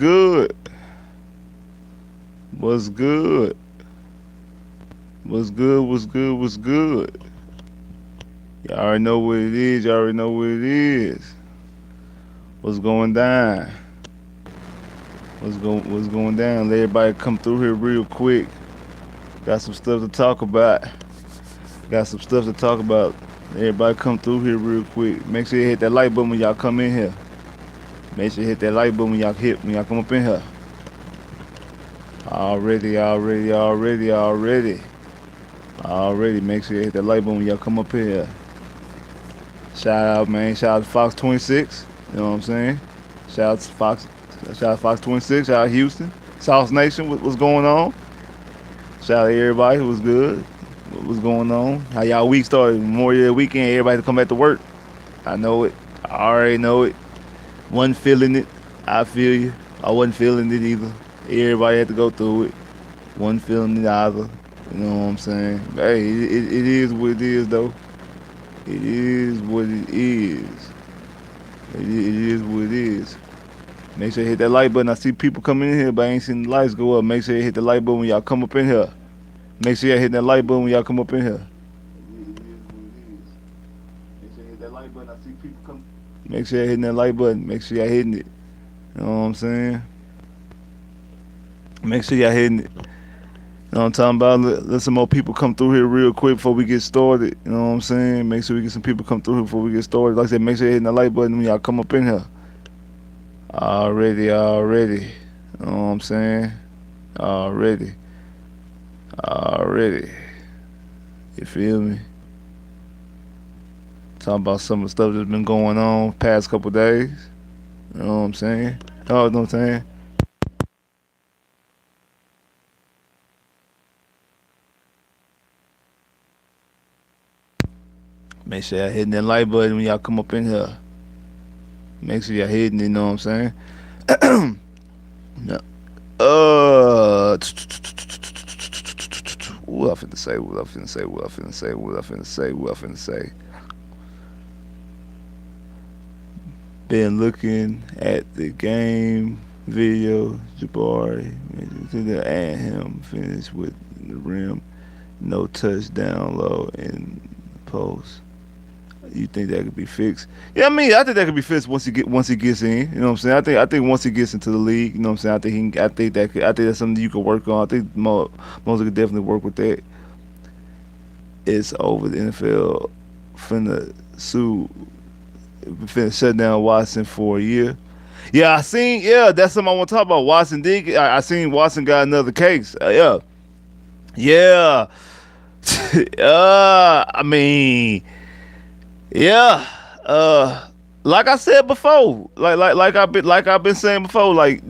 good? What's good? What's good? What's good? What's good? Y'all already know what it is. Y'all already know what it is. What's going down? What's going down? Let everybody come through here real quick. Got some stuff to talk about. Got some stuff to talk about. Everybody come through here real quick. Make sure you hit that like button when y'all come in here. Make sure you hit that like button when y'all come up in here. Already. Make sure you hit that like button when y'all come up in here. Shout out, man. Shout out to Fox 26. You know what I'm saying? Shout out to Fox. Shout out to Fox 26. Shout out to Houston. South Nation. What's going on? Shout out to everybody. What's good? What's going on? How y'all week started? Memorial weekend. Everybody to come back to work. I know it. I already know it. Wasn't feeling it. I feel you. I wasn't feeling it either. Everybody had to go through it. Wasn't feeling it either. You know what I'm saying? Hey, it is what it is, though. It is what it is. It is what it is. Make sure you hit that like button. I see people coming in here, but I ain't seen the lights go up. Make sure you hit the like button when y'all come up in here. Make sure y'all hit that like button when y'all come up in here. Make sure you hit that like button. I see people come. Make sure y'all hitting that like button. Make sure y'all hitting it. You know what I'm saying? Make sure y'all hitting it. You know what I'm talking about? Let some more people come through here real quick before we get started. You know what I'm saying? Make sure we get some people come through here before we get started. Like I said, make sure you hitting the like button when y'all come up in here. Already. You know what I'm saying? Already. You feel me? Talking about some of the stuff that's been going on past couple days. You know what I'm saying? Oh, you know what I'm saying? Make sure y'all hitting that like button when y'all come up in here. Make sure y'all hitting it, you know what I'm saying? No. What I finna say. Been looking at the game video. Jabari and him finished with the rim. No touchdown low in the post. You think that could be fixed? Yeah, I mean, I think that could be fixed once he gets in. You know what I'm saying? I think once he gets into the league, you know what I'm saying? I think that's something you can work on. I think Mosley could definitely work with that. It's over. The NFL finna shut down Watson for a year. Yeah, that's something I want to talk about. Watson did. I seen Watson got another case. Yeah. I mean. Yeah, like I said before, like I've been saying before, like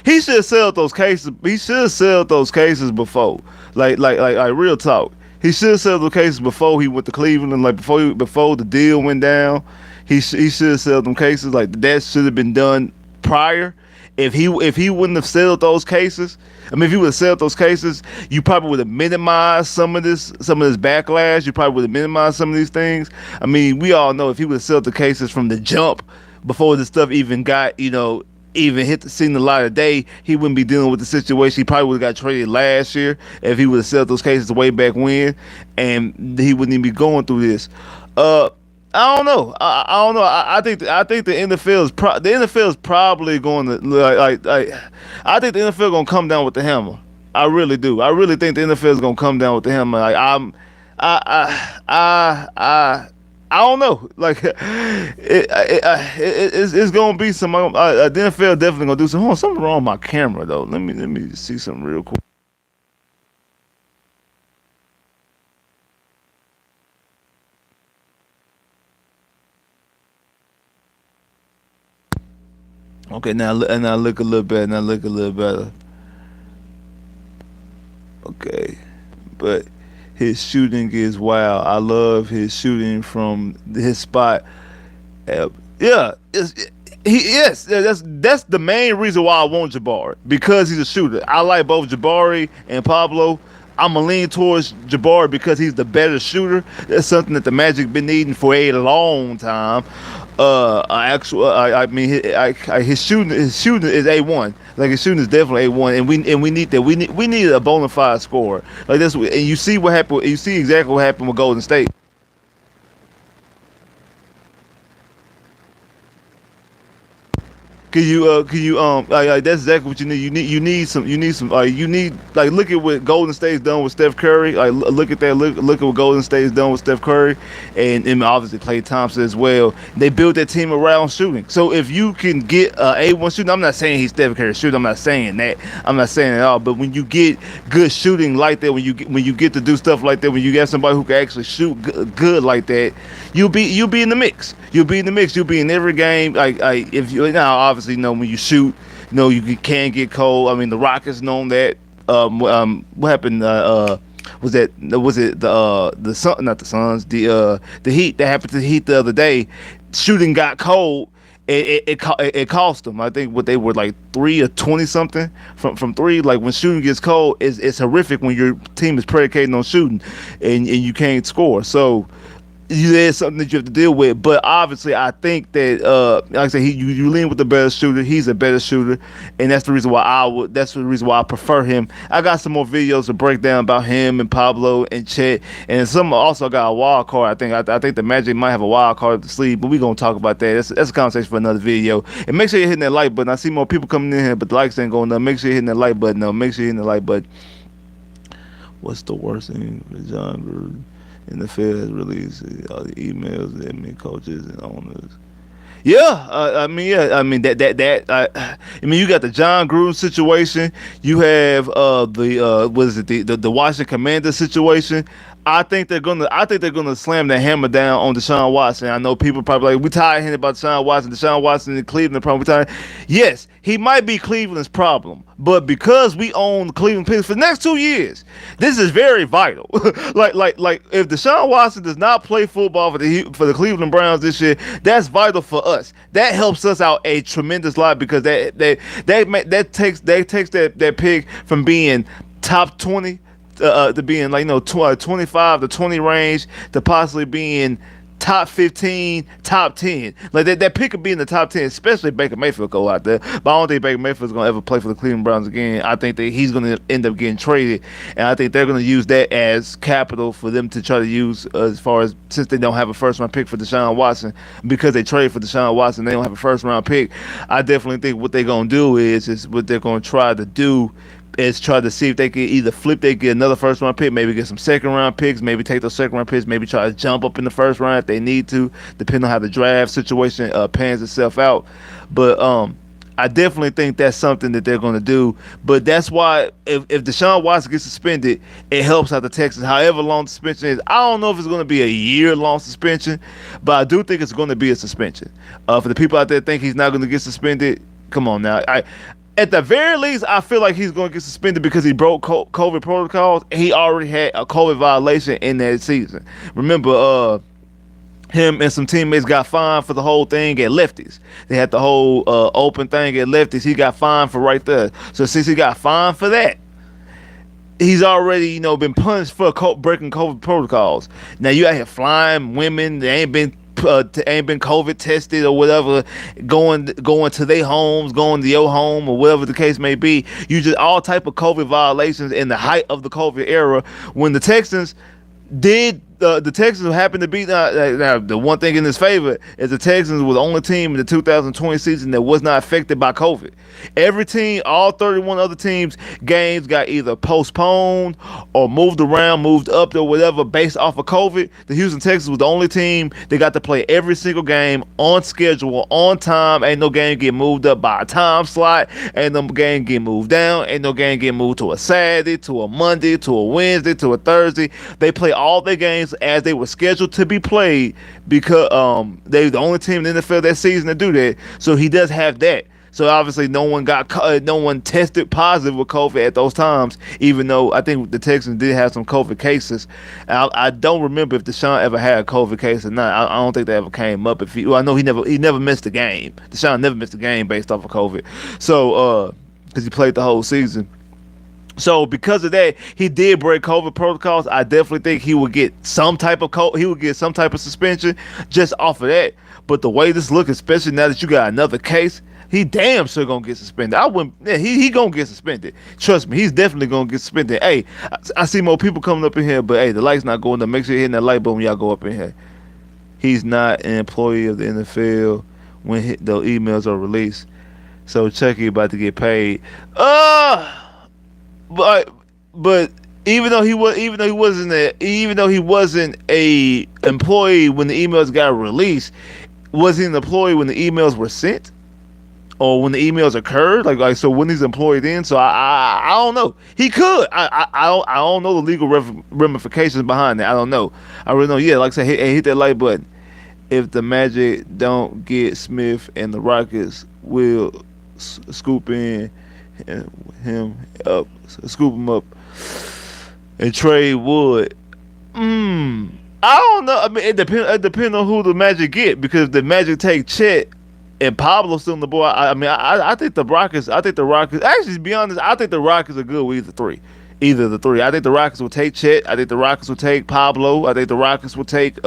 he should have settled those cases. He should have settled those cases before, like real talk. He should have settled those cases before he went to Cleveland, like before the deal went down. He should have settled them cases. Like that should have been done prior. If he wouldn't have settled those cases, I mean, if he would have settled those cases, you probably would have minimized some of this backlash. You probably would have minimized some of these things. I mean, we all know if he would have settled the cases from the jump before this stuff even got, even seen the light of day, he wouldn't be dealing with the situation. He probably would have got traded last year if he would have settled those cases way back when, and he wouldn't even be going through this. I don't know. I don't know. I think the NFL is probably going to like. I think the NFL going to come down with the hammer. I really do. I really think the NFL is going to come down with the hammer. Like I don't know. Like it's going to be some. The NFL definitely going to do some. Hold on, something wrong with my camera though. Let me see something real quick. Okay, now look a little better. Okay, but his shooting is wild. I love his shooting from his spot. Yeah, that's the main reason why I want Jabari, because he's a shooter. I like both Jabari and Pablo. I'm gonna lean towards Jabari because he's the better shooter. That's something that the Magic been needing for a long time. Actual. I mean, his shooting is A1. Like his shooting is definitely A1, and we need that. We need a bona fide scorer like this. And you see what happened. You see exactly what happened with Golden State. That's exactly what you need. You need like look at what Golden State's done with Steph Curry. Like look at that. Look at what Golden State's done with Steph Curry, and obviously Klay Thompson as well. They built that team around shooting. So if you can get A1 shooting, I'm not saying he's Steph Curry shooting. I'm not saying that. I'm not saying it at all. But when you get good shooting like that, when you get to do stuff like that, when you get somebody who can actually shoot good like that, you'll be in the mix. You'll be in the mix. You'll be in every game. Like if you now obviously when you shoot, you can get cold. I mean the Rockets known that. What happened? Was it the Sun? Not the Suns. The Heat that happened to the Heat the other day. Shooting got cold. It cost them. I think what they were like 3 or 20 something from three. Like when shooting gets cold, it's horrific when your team is predicating on shooting, and you can't score. So there's something that you have to deal with. But obviously, I think that, like I said, you lean with the better shooter. He's a better shooter, and that's the reason why That's the reason why I prefer him. I got some more videos to break down about him and Pablo and Chet, and some also got a wild card. I think the Magic might have a wild card up the sleeve, but we're gonna talk about that. That's a conversation for another video. And make sure you're hitting that like button. I see more people coming in here, but the likes ain't going up. Make sure you're hitting that like button. Make sure you're hitting the like button. What's the worst thing for John Gruden? NFL has released all the emails that admin coaches and owners. Yeah, I mean I mean you got the John Gruden situation. You have what is it the Washington Commanders situation. I think they're gonna slam the hammer down on Deshaun Watson. I know people probably like we tired of hearing about Deshaun Watson in Cleveland. Problem we tired. Yes, he might be Cleveland's problem, but because we own the Cleveland Pistons for the next 2 years, this is very vital. like if Deshaun Watson does not play football for the Cleveland Browns this year, that's vital for us. That helps us out a tremendous lot because that takes that pick from being top 20 to being 25 to 20 range to possibly being top 15, top 10. Like that pick could be in the top 10, especially if Baker Mayfield go out there. But I don't think Baker Mayfield's going to ever play for the Cleveland Browns again. I think that he's going to end up getting traded, and I think they're going to use that as capital for them to try to use as far as since they don't have a first round pick for Deshaun Watson because they traded for Deshaun Watson, they don't have a first round pick. I definitely think what they're going to do is what they're going to try to do is try to see if they can either they get another first round pick, maybe get some second round picks, maybe take those second round picks, maybe try to jump up in the first round if they need to, depending on how the draft situation pans itself out. But I definitely think that's something that they're going to do. But that's why if Deshaun Watson gets suspended, it helps out the Texans. However long the suspension is, I don't know if it's going to be a year-long suspension, but I do think it's going to be a suspension. For the people out there that think he's not going to get suspended, come on now. At the very least, I feel like he's going to get suspended because he broke COVID protocols. He already had a COVID violation in that season. Remember, him and some teammates got fined for the whole thing at Lefties. They had the whole open thing at Lefties. He got fined for right there. So since he got fined for that, he's already, been punished for breaking COVID protocols. Now you out here flying women. They ain't been COVID tested or whatever, going to their homes, going to your home or whatever the case may be. You just all type of COVID violations in the height of the COVID era when the Texans happened to be now the one thing in his favor is the Texans were the only team in the 2020 season that was not affected by COVID. Every team, all 31 other teams' games got either postponed or moved around, moved up or whatever based off of COVID. The Houston Texans was the only team that got to play every single game on schedule, on time. Ain't no game get moved up by a time slot. Ain't no game get moved down. Ain't no game get moved to a Saturday, to a Monday, to a Wednesday, to a Thursday. They play all their games as they were scheduled to be played because they the only team in the NFL that season to do that. So he does have that. So obviously no one tested positive with COVID at those times, even though I think the Texans did have some COVID cases. I don't remember if Deshaun ever had a COVID case or not. I don't think that ever came up. I know he never missed a game. Deshaun never missed a game based off of COVID. So because he played the whole season. So because of that, he did break COVID protocols. I definitely think he would get some type of suspension just off of that. But the way this look, especially now that you got another case, he damn sure gonna get suspended. I wouldn't. Yeah, he gonna get suspended. Trust me, he's definitely gonna get suspended. Hey, I see more people coming up in here, but hey, the light's not going up. Make sure you're hitting that light button when y'all go up in here. He's not an employee of the NFL when the emails are released. So Chucky about to get paid. But but even though he wasn't a employee when the emails got released, was he an employee when the emails were sent? Or when the emails occurred, so when he's employed in, so I don't know. He could. I don't know the legal ramifications behind that. I don't know. I really know. Yeah, like I said, hit that like button. If the Magic don't get Smith and the Rockets will scoop in him up, scoop him up, and trade Wood. I don't know. I mean, it depends. It depends on who the Magic get, because if the Magic take Chet and Pablo still on the board, I think the Rockets. I think the Rockets. Actually, to be honest, I think the Rockets are good with either three. Either the three. I think the Rockets will take Chet. I think the Rockets will take Pablo. I think the Rockets will take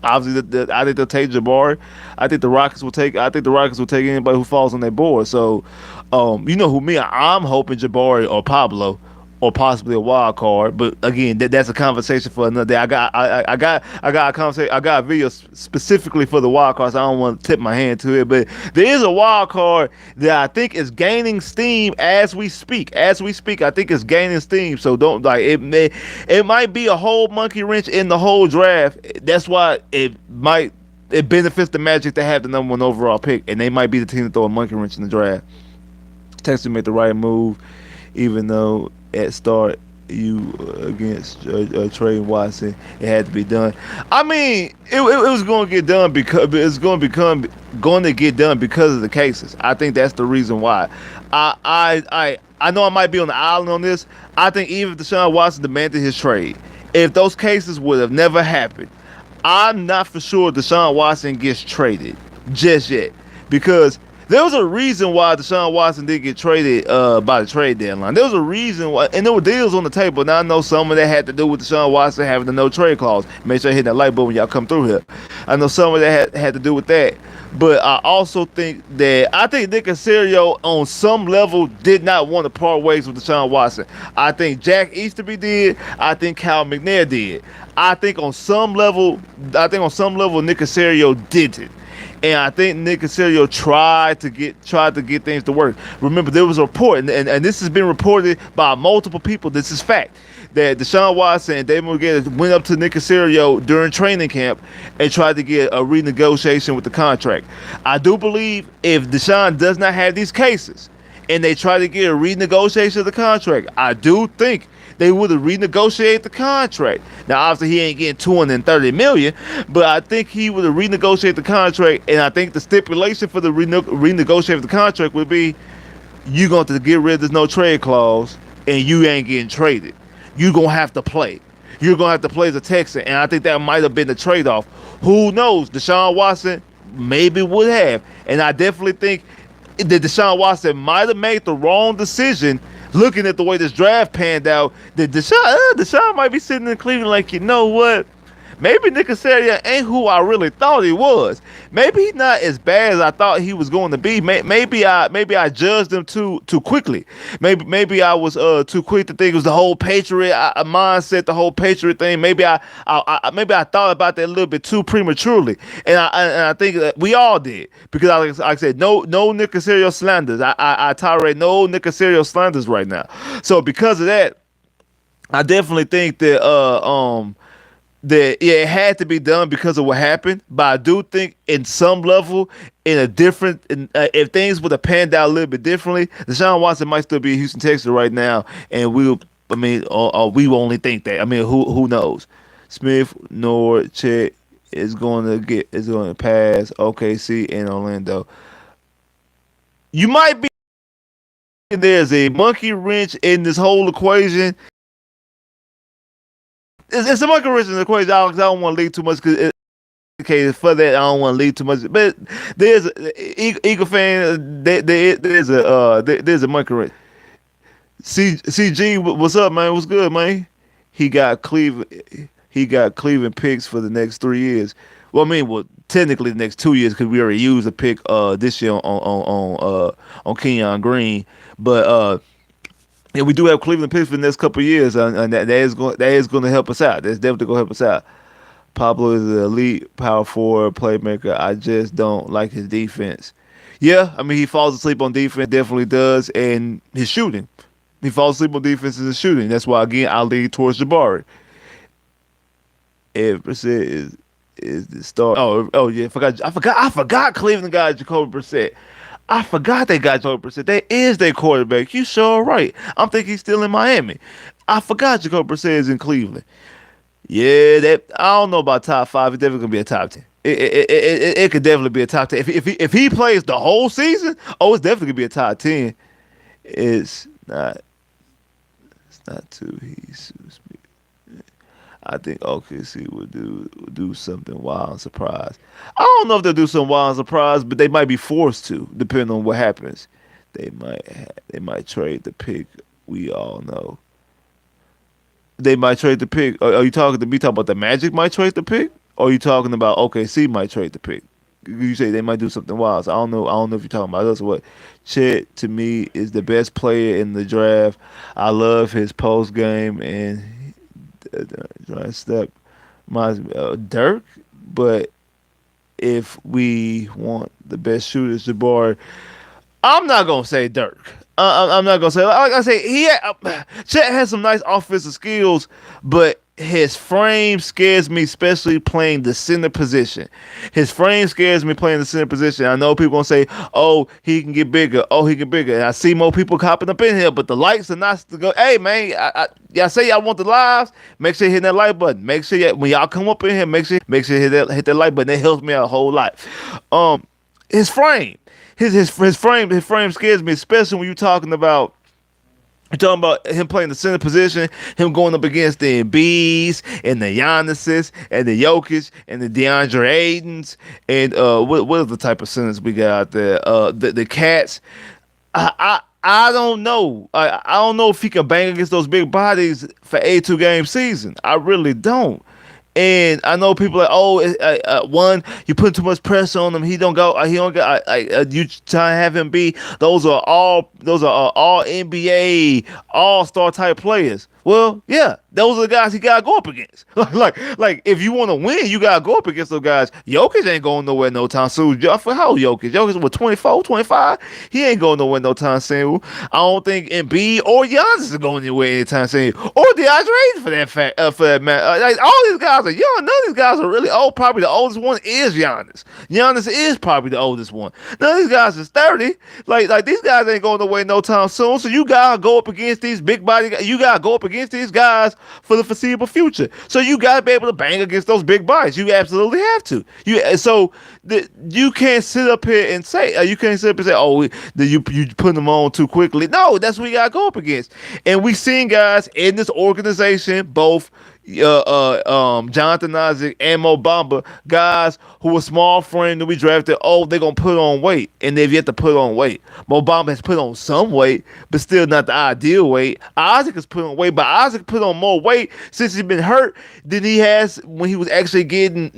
obviously I think they'll take Jabari. I think the Rockets will take. I think the Rockets will take anybody who falls on their board. So, you know who me? I'm hoping Jabari or Pablo, or possibly a wild card. But again, that's a conversation for another day. I got a conversation. I got a video specifically for the wild cards. So I don't want to tip my hand to it, but there is a wild card that I think is gaining steam as we speak. As we speak, I think it's gaining steam. So don't it might be a whole monkey wrench in the whole draft. That's why it benefits the Magic to have the number one overall pick, and they might be the team to throw a monkey wrench in the draft. Texas made the right move, even though at start you against Trey Watson, it had to be done. I mean, it was going to get done because it's going to get done because of the cases. I think that's the reason why. I know I might be on the island on this. I think even if Deshaun Watson demanded his trade, if those cases would have never happened, I'm not for sure Deshaun Watson gets traded just yet, because there was a reason why Deshaun Watson didn't get traded by the trade deadline. There was a reason why, and there were deals on the table. Now I know some of that had to do with Deshaun Watson having the no trade clause. Make sure you hit that light button when y'all come through here. I know some of that had to do with that. But I also think Nick Caserio on some level did not want to part ways with Deshaun Watson. I think Jack Easterby did. I think Cal McNair did. I think on some level Nick Caserio didn't. And I think Nick Caserio tried to get things to work. Remember, there was a report, and this has been reported by multiple people. This is fact, that Deshaun Watson and David Morgan went up to Nick Caserio during training camp and tried to get a renegotiation with the contract. I do believe if Deshaun does not have these cases and they try to get a renegotiation of the contract, I do think they would have renegotiated the contract. Now, obviously, he ain't getting $230 million, but I think he would have renegotiated the contract, and I think the stipulation for the renegotiate the contract would be, you're going to get rid of this no trade clause, and you ain't getting traded. You're going to have to play. You're going to have to play as a Texan, and I think that might have been the trade-off. Who knows? Deshaun Watson maybe would have, and I definitely think that Deshaun Watson might have made the wrong decision. Looking at the way this draft panned out, that Deshaun might be sitting in Cleveland like, you know what? Maybe Nick Caserio ain't who I really thought he was. Maybe he's not as bad as I thought he was going to be. Maybe I judged him too quickly. Maybe I was too quick to think it was the whole Patriot mindset, the whole Patriot thing. Maybe I thought about that a little bit too prematurely, and I think that we all did, because like I said, no Nick Caserio slanders. I tolerate no Nick Caserio slanders right now. So because of that, I definitely think that it had to be done because of what happened. But I do think in some level, if things would have panned out a little bit differently, Deshaun Watson might still be in Houston, Texas right now, and we only think that. I mean, who knows? Smith nor Chet is going to pass OKC and Orlando. You might be there's a monkey wrench in this whole equation. It's a monkey wrench in the equation. I don't want to lead too much because for that I don't want to lead too much. But there's Eagle fan. There's a monkey wrench. CG, what's up, man? What's good, man? He got Cleveland picks for the next 3 years. Well, I mean, well, technically the next 2 years because we already used a pick this year on Kenyon Green, but yeah, we do have Cleveland picks for the next couple of years, and that is going to help us out. That's definitely going to help us out. Pablo is an elite power forward playmaker. I just don't like his defense. Yeah, I mean he falls asleep on defense, definitely does, and his shooting. He falls asleep on defense and his shooting. That's why again I lean towards Jabari. If Brissett is the star. Oh yeah, I forgot Cleveland got Jacoby Brissett. I forgot they got Jacoby Brissett. That is their quarterback. You sure right. I'm thinking he's still in Miami. I forgot Jacoby Brissett is in Cleveland. Yeah, that I don't know about top five. It's definitely gonna be a top 10. It could definitely be a top 10. If he plays the whole season, oh, it's definitely gonna be a top 10. It's not. It's not too. I think OKC would do something wild and surprise. I don't know if they'll do something wild and surprise, but they might be forced to, depending on what happens. They might trade the pick. We all know they might trade the pick. Are you talking to me? Talking about the Magic might trade the pick, or are you talking about OKC might trade the pick? You say they might do something wild. So I don't know. I don't know if you're talking about us or what. Chet to me is the best player in the draft. I love his post game and dry step reminds me of Dirk, but if we want the best shooters, Jabari, I'm not gonna say Dirk. I'm not gonna say like I say Chet has some nice offensive skills, but his frame scares me, especially playing the center position. His frame scares me playing the center position. I know people gonna say, "Oh, he can get bigger. Oh, he can get bigger." And I see more people copping up in here, but the lights are not to go. Hey, man, y'all say y'all want the lives. Make sure you hit that like button. Make sure when y'all come up in here, make sure you hit that like button. That helps me out a whole lot. His frame, his frame scares me, especially when you're talking about. You're talking about him playing the center position, him going up against the Embiids and the Giannis's and the Jokic and the DeAndre Aidens and what are the type of centers we got out there? The Cats. I don't know. I don't know if he can bang against those big bodies for a 2-game season. I really don't. And I know people are like, oh, one, you put too much pressure on him. He don't go. He don't go. You try to have him be. Those are all NBA all-star type players. Well, yeah, those are the guys he gotta go up against. like if you want to win, you gotta go up against those guys. Jokic ain't going nowhere no time soon. For how old Jokic? Jokic was 24, 25. He ain't going nowhere no time soon. I don't think Embiid or Giannis is going anywhere anytime soon. Or DeAndre Ayton for that matter. Like all these guys are young. None of these guys are really old. Probably the oldest one is Giannis. Giannis is probably the oldest one. None of these guys is 30. Like these guys ain't going nowhere no time soon. So you gotta go up against these big body guys. You gotta go up against these guys for the foreseeable future. So you gotta be able to bang against those big bodies. You absolutely have to. You can't sit up here and say oh, you putting them on too quickly. No, that's what you gotta go up against. And we seen guys in this organization, both Jonathan Isaac and Mo Bamba, guys who were small frame that we drafted. Oh, they're gonna put on weight, and they've yet to put on weight. Mo Bamba has put on some weight, but still not the ideal weight. Isaac has put on weight, but Isaac put on more weight since he's been hurt than he has when he was actually getting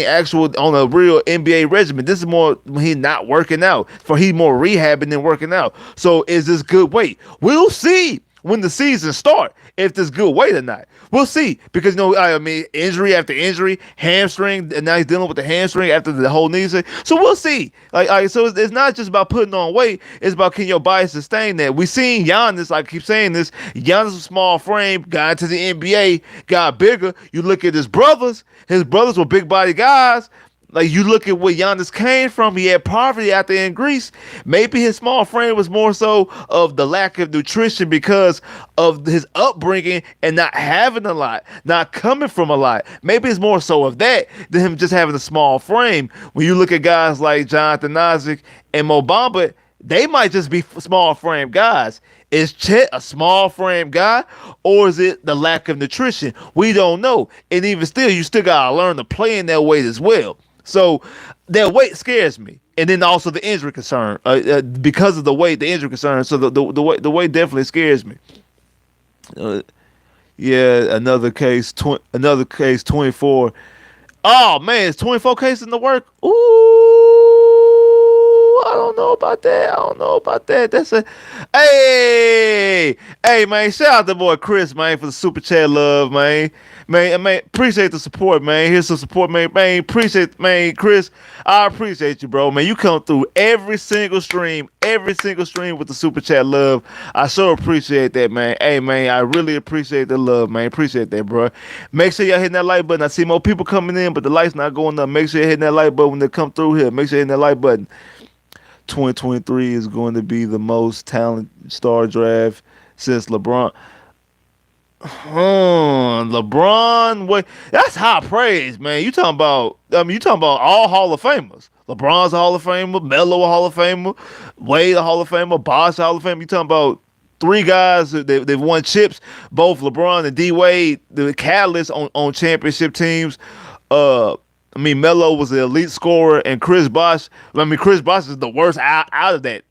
actual on a real NBA regimen. This is more when he's not working out. He's more rehabbing than working out. So is this good weight? We'll see when the season starts if this good weight or not. We'll see, because injury after injury, hamstring, and now he's dealing with the hamstring after the whole knee. So we'll see. So it's not just about putting on weight; it's about can your body sustain that. We seen Giannis. I keep saying this. Giannis was small frame, got into the NBA, got bigger. You look at his brothers. His brothers were big body guys. Like, you look at where Giannis came from, he had poverty out there in Greece. Maybe his small frame was more so of the lack of nutrition because of his upbringing and not having a lot, not coming from a lot. Maybe it's more so of that than him just having a small frame. When you look at guys like Jonathan Isaac and Mo Bamba, they might just be small frame guys. Is Chet a small frame guy, or is it the lack of nutrition? We don't know. And even still, you still got to learn to play in that weight as well. So that weight scares me, and then also the injury concern because of the weight, the injury concern. So the weight definitely scares me. Yeah, another case 24. Oh man, it's 24 cases in the work. Ooh, I don't know about that. I don't know about that. That's a hey man. Shout out to boy Chris man for the super chat love man. Man, appreciate the support, man. Here's some support, man. Man, appreciate, man, Chris. I appreciate you, bro. Man, you come through every single stream with the super chat love. I sure appreciate that, man. Hey, man, I really appreciate the love, man. Appreciate that, bro. Make sure y'all hitting that like button. I see more people coming in, but the light's not going up. Make sure you're hitting that like button when they come through here. Make sure you're hitting that like button. 2023 is going to be the most talented star draft since LeBron. LeBron, wait, that's high praise, man. You talking about? I mean, you talking about all Hall of Famers. LeBron's a Hall of Famer, Melo a Hall of Famer, Wade a Hall of Famer, Bosh a Hall of Famer. You talking about three guys that they've won chips, both LeBron and D Wade, the catalysts on championship teams. I mean, Melo was the elite scorer, and Chris Bosh. I mean, Chris Bosh is the worst out of that.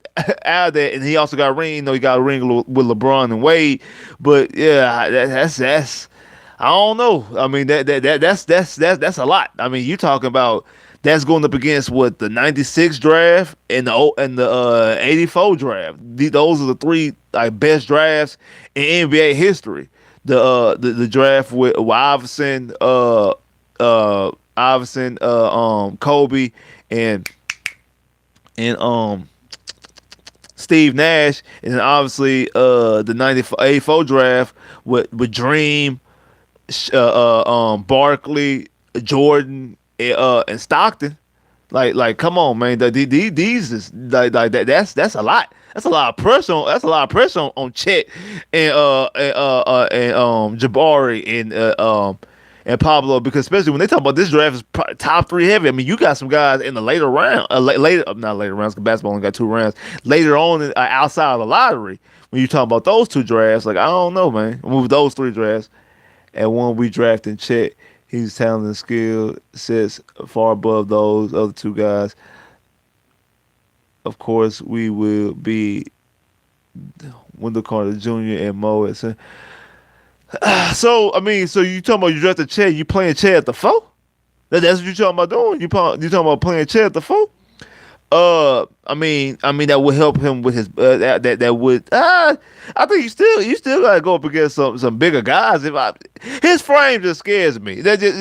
Out of that, and he also got a ring. You know, he got a ring with LeBron and Wade. But yeah, that's. I don't know. I mean, that's a lot. I mean, you talking about that's going up against what the '96 draft and the '84 draft. Those are the three like best drafts in NBA history. The draft with Iverson, Kobe, and Steve Nash, and then obviously the '84 draft with Dream, Barkley, Jordan, and Stockton. Come on, man. These is like that. That's a lot. That's a lot of pressure on. That's a lot of pressure on Chet and Jabari and Pablo, because especially when they talk about this draft is top three heavy. I mean, you got some guys in the later round, not later rounds, because basketball only got two rounds. Later on, outside of the lottery, when you talk about those two drafts, like I don't know, man. Move those three drafts, and one we drafting Chet, he's talent and skill sets far above those other two guys. Of course, we will be Wendell Carter Jr. and Mo. So I mean, so you talking about you drafted Chet? You playing Chet at the four? That's what you talking about doing? You talking about playing Chet at the four? I mean that would help him with his that would. I think you still gotta go up against some bigger guys. His frame just scares me. That just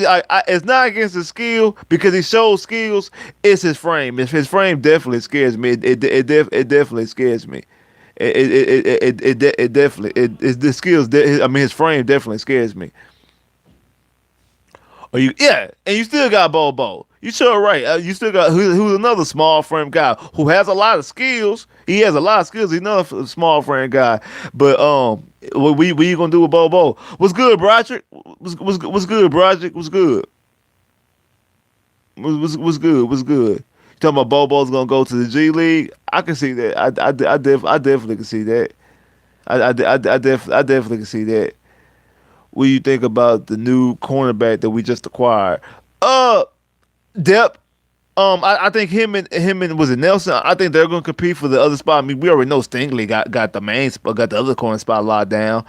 it's not against his skill because he shows skills. It's his frame. His frame definitely scares me. It definitely scares me. It definitely the skills. I mean, his frame definitely scares me. Or and you still got Bobo. You sure right. You still got who's another small frame guy who has a lot of skills. He has a lot of skills. He's another small frame guy. But what you gonna do with Bobo? What's good, Broderick? What's good, Broderick? What's good? What's good? What's good? You talking about Bobo's gonna go to the G League? I can see that. I definitely can see that. I definitely can see that. What do you think about the new cornerback that we just acquired? Depth. I think him and was it Nelson? I think they're gonna compete for the other spot. I mean, we already know Stingley got the main spot, got the other corner spot locked down.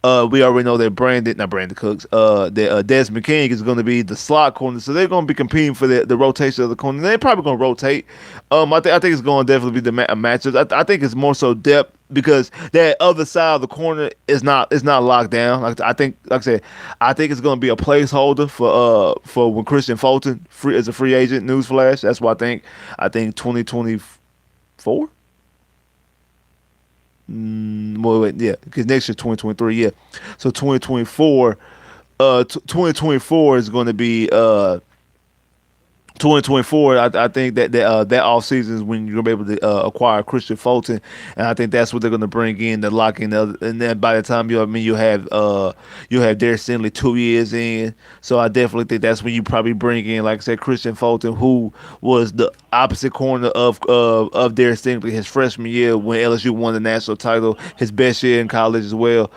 We already know that not Brandon Cooks. That Desmond King is going to be the slot corner, so they're going to be competing for the rotation of the corner. They're probably going to rotate. I think it's going to definitely be the matchups. I think it's more so depth because that other side of the corner is not locked down. Like I said, I think it's going to be a placeholder for when Christian Fulton as a free agent. Newsflash. That's what I think. I think 2024. Well, yeah, because next year 2023, yeah. So 2024, 2024 is going to be 2024. I think that off season is when you're gonna be able to acquire Christian Fulton, and I think that's what they're going to bring in to lock in. And then by the time you have Derek Stingley 2 years in, so I definitely think that's when you probably bring in, like I said, Christian Fulton, who was the opposite corner of Derek Stingley his freshman year when LSU won the national title, his best year in college as well.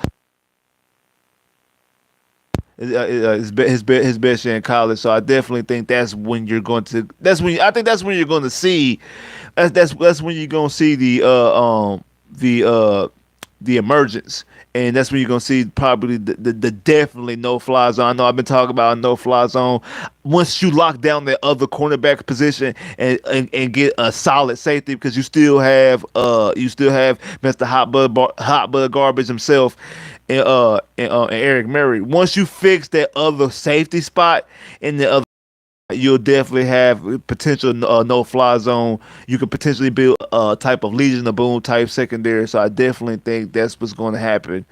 His best year in college. So I definitely think that's when you're going to. I think that's when you're going to see. That's when you're going to see the the emergence, and that's when you're gonna see probably the definitely no fly zone. I know I've been talking about a no fly zone. Once you lock down that other cornerback position and get a solid safety, because you still have Mr. Hot Bud Garbage himself and Eric Murray. Once you fix that other safety spot in the other, you'll definitely have potential no fly zone. You could potentially build a type of Legion of Boom type secondary. So I definitely think that's what's going to happen.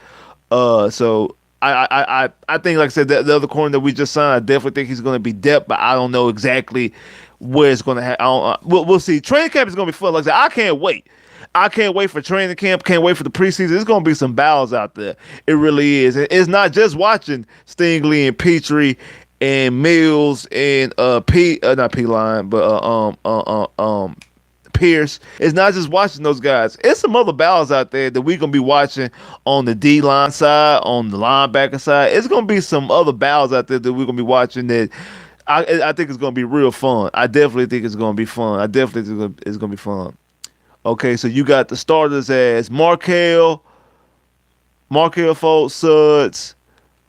So I think, like I said, the other corner that we just signed, I definitely think he's going to be depth, but I don't know exactly where it's going to happen. We'll see. Training camp is going to be fun. Like I said, I can't wait. I can't wait for training camp. Can't wait for the preseason. There's going to be some battles out there. It really is. It's not just watching Stingley and Petrie and Mills and not P line, but Pierce. It's not just watching those guys. It's some other battles out there that we're gonna be watching on the D line side, on the linebacker side. It's gonna be some other battles out there that we're gonna be watching that I think it's gonna be real fun. I definitely think it's gonna be fun. I definitely think it's gonna be fun. Okay, so you got the starters as Markel Fultz, Suggs,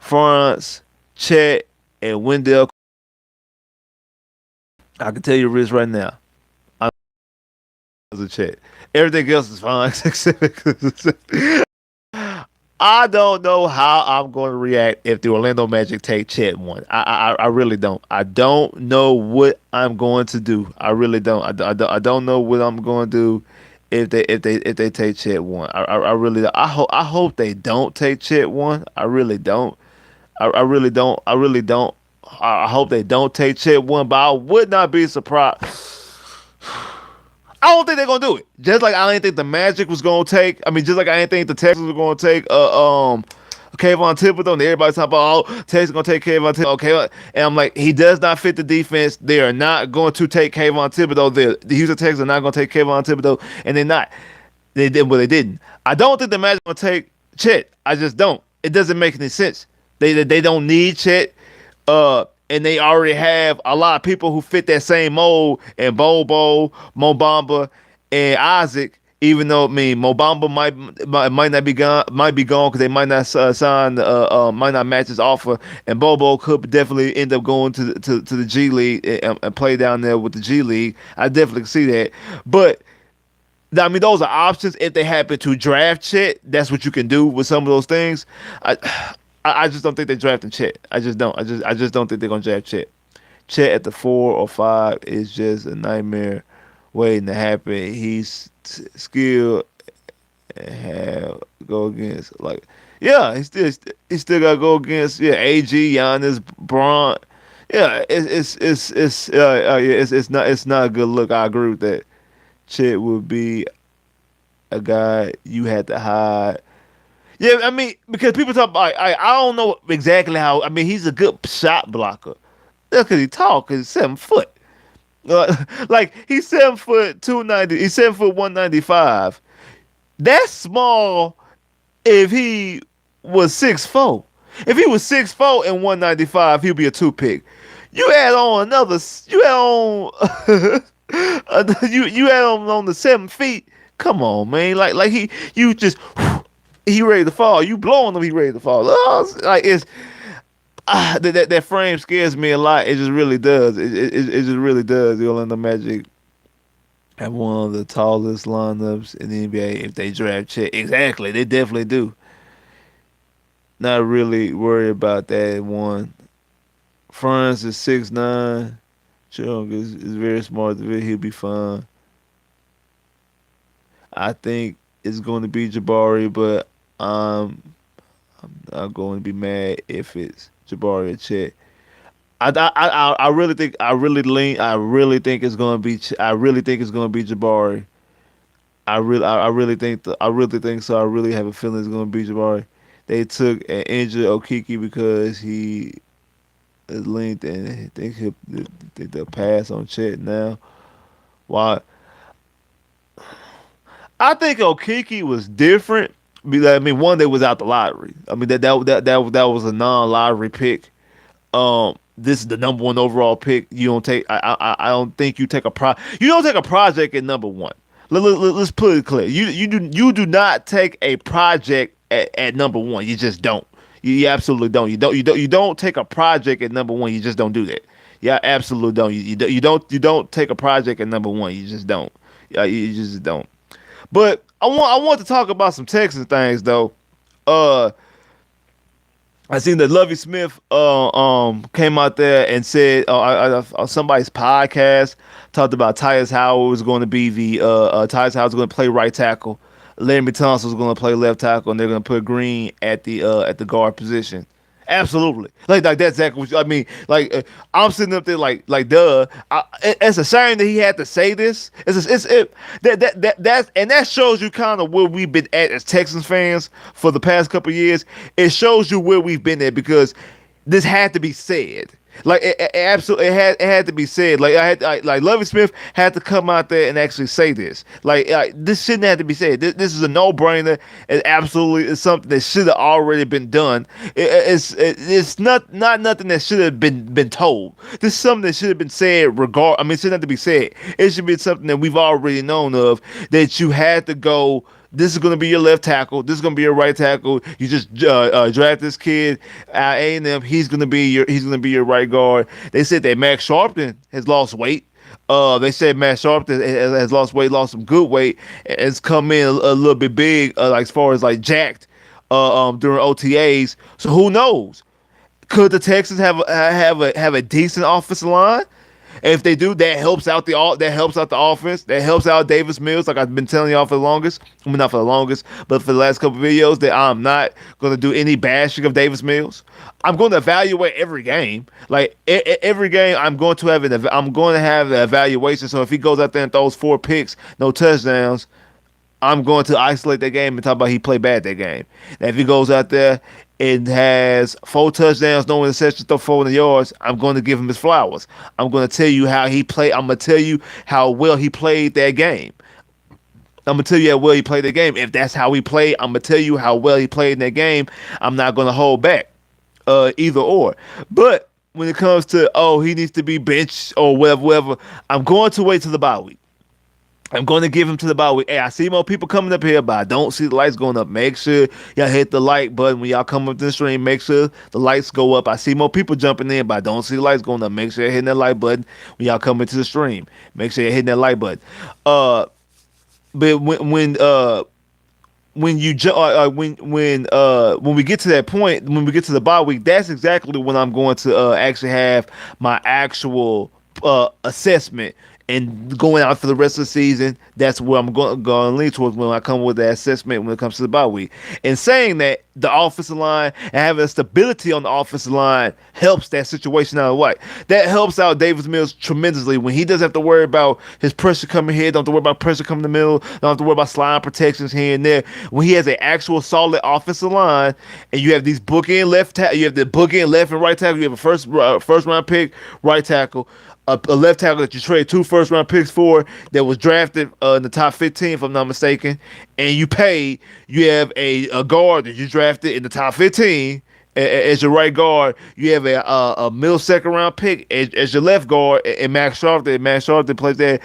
France, Chet, and Wendell. I can tell you this right now. I a Chet. Everything else is fine. I don't know how I'm going to react if the Orlando Magic take Chet one. I really don't. I don't know what I'm going to do. I really don't. I don't know what I'm going to do if they take Chet one. I really don't. I hope they don't take Chet one. I really don't. I really don't. I really don't. I hope they don't take Chet one, but I would not be surprised. I don't think they're gonna do it. Just like I didn't think the Magic was gonna take. I mean, just like I didn't think the Texans were gonna take Kayvon Thibodeau. And everybody's talking about, Texas gonna take Kayvon Thibodeau. Okay, and I'm like, he does not fit the defense. They are not going to take Kayvon Thibodeau. The Houston Texans are not gonna take Kayvon Thibodeau, and they're not. They did, well, they didn't. I don't think the Magic gonna take Chet. I just don't. It doesn't make any sense. They don't need Chet. And they already have a lot of people who fit that same mold, and Bobo, Mobamba, and Isaac. Even though, I mean, Mobamba might not be gone, because they might not sign, might not match his offer, and Bobo could definitely end up going to the G League and play down there with the G League. I definitely can see that, but I mean, those are options. If they happen to draft Chet, that's what you can do with some of those things. I just don't think they're drafting Chet. I just don't. I just don't think they're gonna draft Chet. Chet at the 4 or 5 is just a nightmare waiting to happen. He's skilled and have go against, like, yeah, he still got to go against, yeah, AG, Giannis, Braun. Yeah, it's not a good look. I agree with that. Chet would be a guy you had to hide. Yeah, I mean, because people talk about, I don't know exactly how. I mean, he's a good shot blocker. That's because he tall, because he's 7 foot. Like, he's 7 foot 290. He's 7 foot 195. That's small if he was 6'4". If he was 6'4" and 195, he'd be a 2 pick. You add on another. You add on. You add on the 7 feet. Come on, man. Like you just. He ready to fall. You blowing him, he ready to fall. Oh, like, it's that frame scares me a lot. It just really does. It just really does. The Orlando Magic have one of the tallest lineups in the NBA if they draft Chet. Exactly, they definitely do. Not really worried about that one. Franz is 6'9". Chung is very smart. He'll be fine. I think it's going to be Jabari, but I'm not going to be mad if it's Jabari or Chet. I really think I really think it's going to be I really think it's going to be Jabari. I really think so. I really have a feeling it's going to be Jabari. They took an injured Okiki because he is linked, and they'll pass on Chet now. Why? I think Okiki was different. I mean, one that was out the lottery. I mean, that was a non-lottery pick. This is the number 1 overall pick. You don't take. I don't think you take you don't take a project at number 1. Let's put it clear. You do not take a project at number one. You just don't. You absolutely don't. You don't take a project at number one. You just don't do that. Yeah, absolutely don't. You don't take a project at number one. You just don't. Yeah, you just don't. But I want to talk about some Texas things though. Uh, I seen that Lovey Smith came out there and said on somebody's podcast talked about Tyus Howard was going to be the Tyus Howard was going to play right tackle, Larry Thompson was going to play left tackle, and they're going to put Green at the guard position. Absolutely, like that's exactly what I mean. I'm sitting up there duh. It's a shame that he had to say this. That shows you kind of where we've been at as Texans fans for the past couple of years. It shows you where we've been at because this had to be said. Absolutely, it had to be said. Like Lovie Smith had to come out there and actually say this. This shouldn't have to be said. This is a no brainer. It absolutely is something that should have already been done. It's not nothing that should have been told. This is something that should have been said. It shouldn't have to be said. It should be something that we've already known of. That you had to go. This is going to be your left tackle. This is going to be your right tackle. You just draft this kid at A&M. He's going to be your right guard. They said that Max Sharpton has lost weight. They said Max Sharpton has lost weight, lost some good weight. Has come in a little bit big, as far as jacked during OTAs. So who knows? Could the Texans have a decent offensive line? And if they do, that helps out the offense. That helps out Davis Mills, like I've been telling y'all for the longest. I mean, not for the longest, but for the last couple of videos, that I'm not going to do any bashing of Davis Mills. I'm going to evaluate every game. Every game, I'm going to have an evaluation. So if he goes out there and throws 4 picks, no touchdowns, I'm going to isolate that game and talk about he played bad that game. Now, if he goes out there and has 4 touchdowns, no interceptions, throw 400 yards, I'm going to give him his flowers. I'm going to tell you how he played. I'm going to tell you how well he played that game. I'm going to tell you how well he played that game. If that's how he played, I'm going to tell you how well he played in that game. I'm not going to hold back either or. But when it comes to, he needs to be benched or whatever, I'm going to wait till the bye week. I'm going to give him to the bye week. Hey, I see more people coming up here, but I don't see the lights going up. Make sure y'all hit the like button when y'all come up to the stream. Make sure the lights go up. I see more people jumping in, but I don't see the lights going up. Make sure you're hitting that like button when y'all come into the stream. Make sure you're hitting that like button. But when we get to that point, when we get to the bye week, that's exactly when I'm going to actually have my actual assessment. And going out for the rest of the season, that's where I'm going to lean towards when I come with that assessment when it comes to the bye week. And saying that the offensive line and having stability on the offensive line helps that situation out of the way. That helps out Davis Mills tremendously when he doesn't have to worry about his pressure coming here, don't have to worry about pressure coming in the middle, don't have to worry about slide protections here and there. When he has an actual solid offensive line and you have these bookend you have the bookend left and right tackle, you have a first round pick, right tackle, a left tackle that you trade 2 first-round picks for that was drafted in the top 15, if I'm not mistaken, and you have a guard that you drafted in the top 15 as your right guard. You have a middle second-round pick as your left guard, and Max Sharpton. Max Sharpton plays that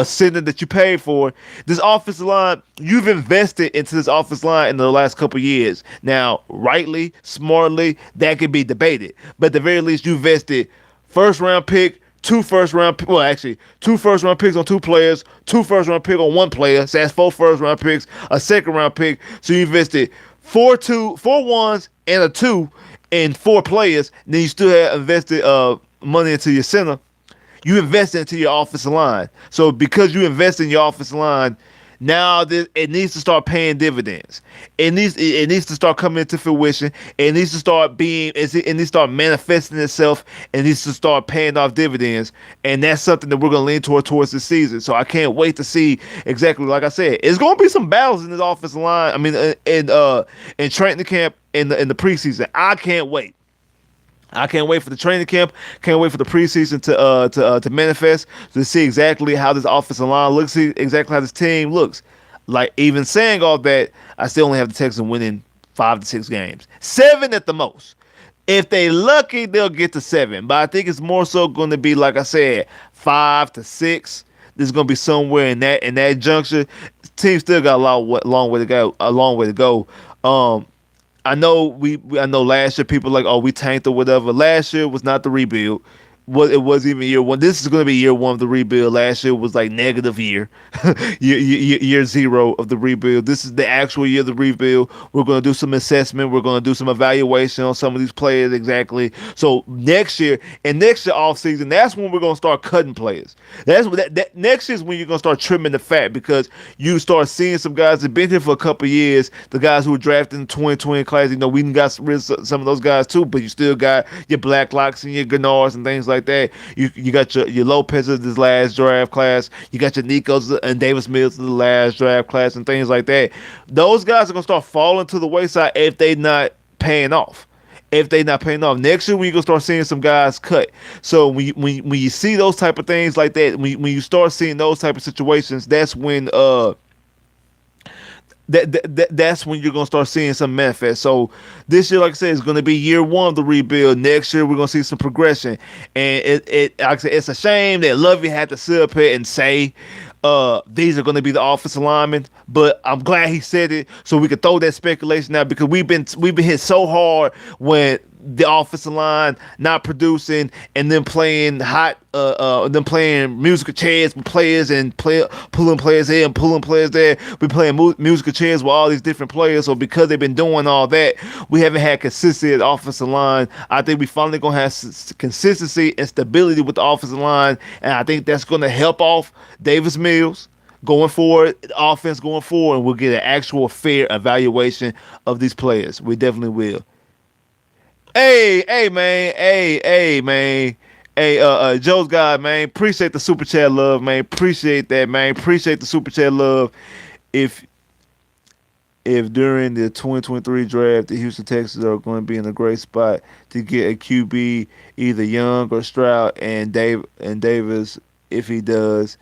center that you paid for. This offensive line, you've invested into this offensive line in the last couple of years. Now, rightly, smartly, that could be debated, but at the very least, you invested first-round pick, 2 first-round picks on 2 players, 2 first-round pick on 1 player. So that's 4 first-round picks, a second-round pick. So you invested 4 ones and a 2 in 4 players. Then you still have invested money into your center. You invested into your offensive line. So because you invest in your offensive line, now it needs to start paying dividends. It needs to start coming into fruition. It needs to start manifesting itself. It needs to start paying off dividends. And that's something that we're going to lean towards this season. So I can't wait to see exactly, like I said, it's going to be some battles in this offensive line. I mean, in training camp in the preseason. I can't wait. I can't wait for the training camp. Can't wait for the preseason to manifest, to see exactly how this offensive line looks, see exactly how this team looks. Like, even saying all that, I still only have the Texans winning 5 to 6 games, 7 at the most. If they lucky, they'll get to 7. But I think it's more so going to be, like I said, 5 to 6. This is gonna be somewhere in that juncture. Team still got long way to go. A long way to go. Um, I know last year people like, oh, we tanked or whatever. Last year was not the rebuild. It was even year one. This is going to be year one of the rebuild. Last year was like negative year, year zero of the rebuild. This is the actual year of the rebuild. We're going to do some assessment. We're going to do some evaluation on some of these players exactly. So next year off season, that's when we're going to start cutting players. That's what that next year is when you're going to start trimming the fat because you start seeing some guys that been here for a couple of years. The guys who were drafted in the 2020 class, we got rid of some of those guys too, but you still got your Blacklocks and your Gennards and things like that. You got your Lopez of this last draft class. You got your Nikos and Davis Mills of the last draft class and things like that. Those guys are gonna start falling to the wayside if they not paying off. If they not paying off next year, we gonna start seeing some guys cut. So when you see those type of things like that, when you start seeing those type of situations, that's when that's when you're gonna start seeing some manifest. So this year, like I said, is gonna be year one of the rebuild. Next year, we're gonna see some progression. And like I said, it's a shame that Lovey had to sit up here and say these are gonna be the offensive linemen. But I'm glad he said it so we could throw that speculation out because we've been hit so hard when the offensive line not producing and then playing then playing musical chairs with players and pulling players here and pulling players there. We're playing musical chairs with all these different players. So because they've been doing all that, we haven't had consistency at the offensive line. I think we finally gonna have consistency and stability with the offensive line, and I think that's gonna help off Davis Mills going forward, offense going forward, and we'll get an actual fair evaluation of these players. We definitely will. Hey, man. Hey, man. Hey, Joe's God, man. Appreciate the super chat love, man. Appreciate that, man. Appreciate the super chat love. If during the 2023 draft, the Houston Texans are going to be in a great spot to get a QB, either Young or Stroud, and Davis, if he does,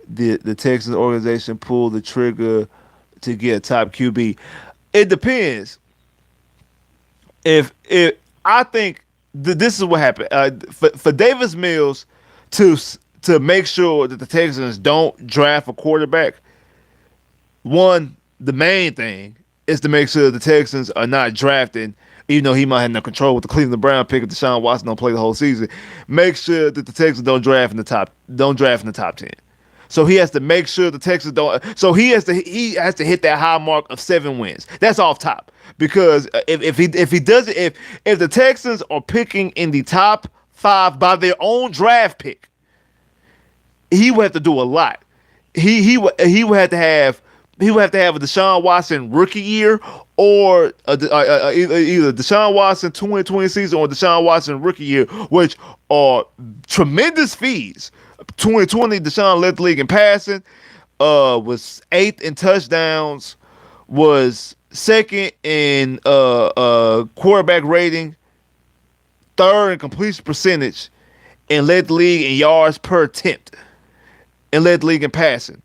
the Texans organization pull the trigger to get a top QB. It depends. If I think this is what happened for Davis Mills to make sure that the Texans don't draft a quarterback. One, the main thing is to make sure the Texans are not drafting, even though he might have no control with the Cleveland Brown pick if Deshaun Watson don't play the whole season. Make sure that the Texans don't draft in the top 10. So he has to make sure the Texans don't. So he has to hit that high mark of 7 wins. That's off top because if he does it, if the Texans are picking in the top 5 by their own draft pick, he would have to do a lot. He would have to have a Deshaun Watson rookie year or either Deshaun Watson 2020 season or Deshaun Watson rookie year, which are tremendous fees. 2020, Deshaun led the league in passing, was 8th in touchdowns, was 2nd in quarterback rating, 3rd in completion percentage, and led the league in yards per attempt, and led the league in passing.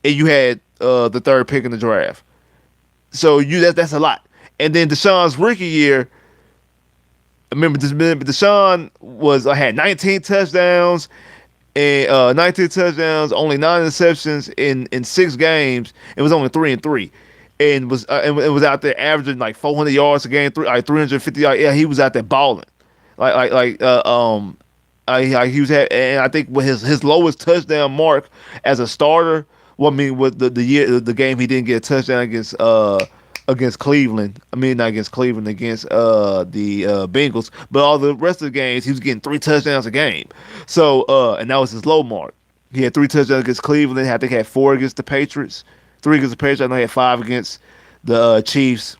And you had the 3rd pick in the draft. So that's a lot. And then Deshaun's rookie year, remember Deshaun had 19 touchdowns. And 19 touchdowns, only 9 interceptions in 6 games. It was only 3-3, and was out there averaging like 400 yards a game, 350 yards. Yeah, he was out there balling, he was and I think with his lowest touchdown mark as a starter. Well, I mean, with the game he didn't get a touchdown against Cleveland. I mean, not against Cleveland, against the Bengals. But all the rest of the games, he was getting 3 touchdowns a game. So, and that was his low mark. He had 3 touchdowns against Cleveland. I think he had 4 against the Patriots. 3 against the Patriots. I know he had 5 against the Chiefs.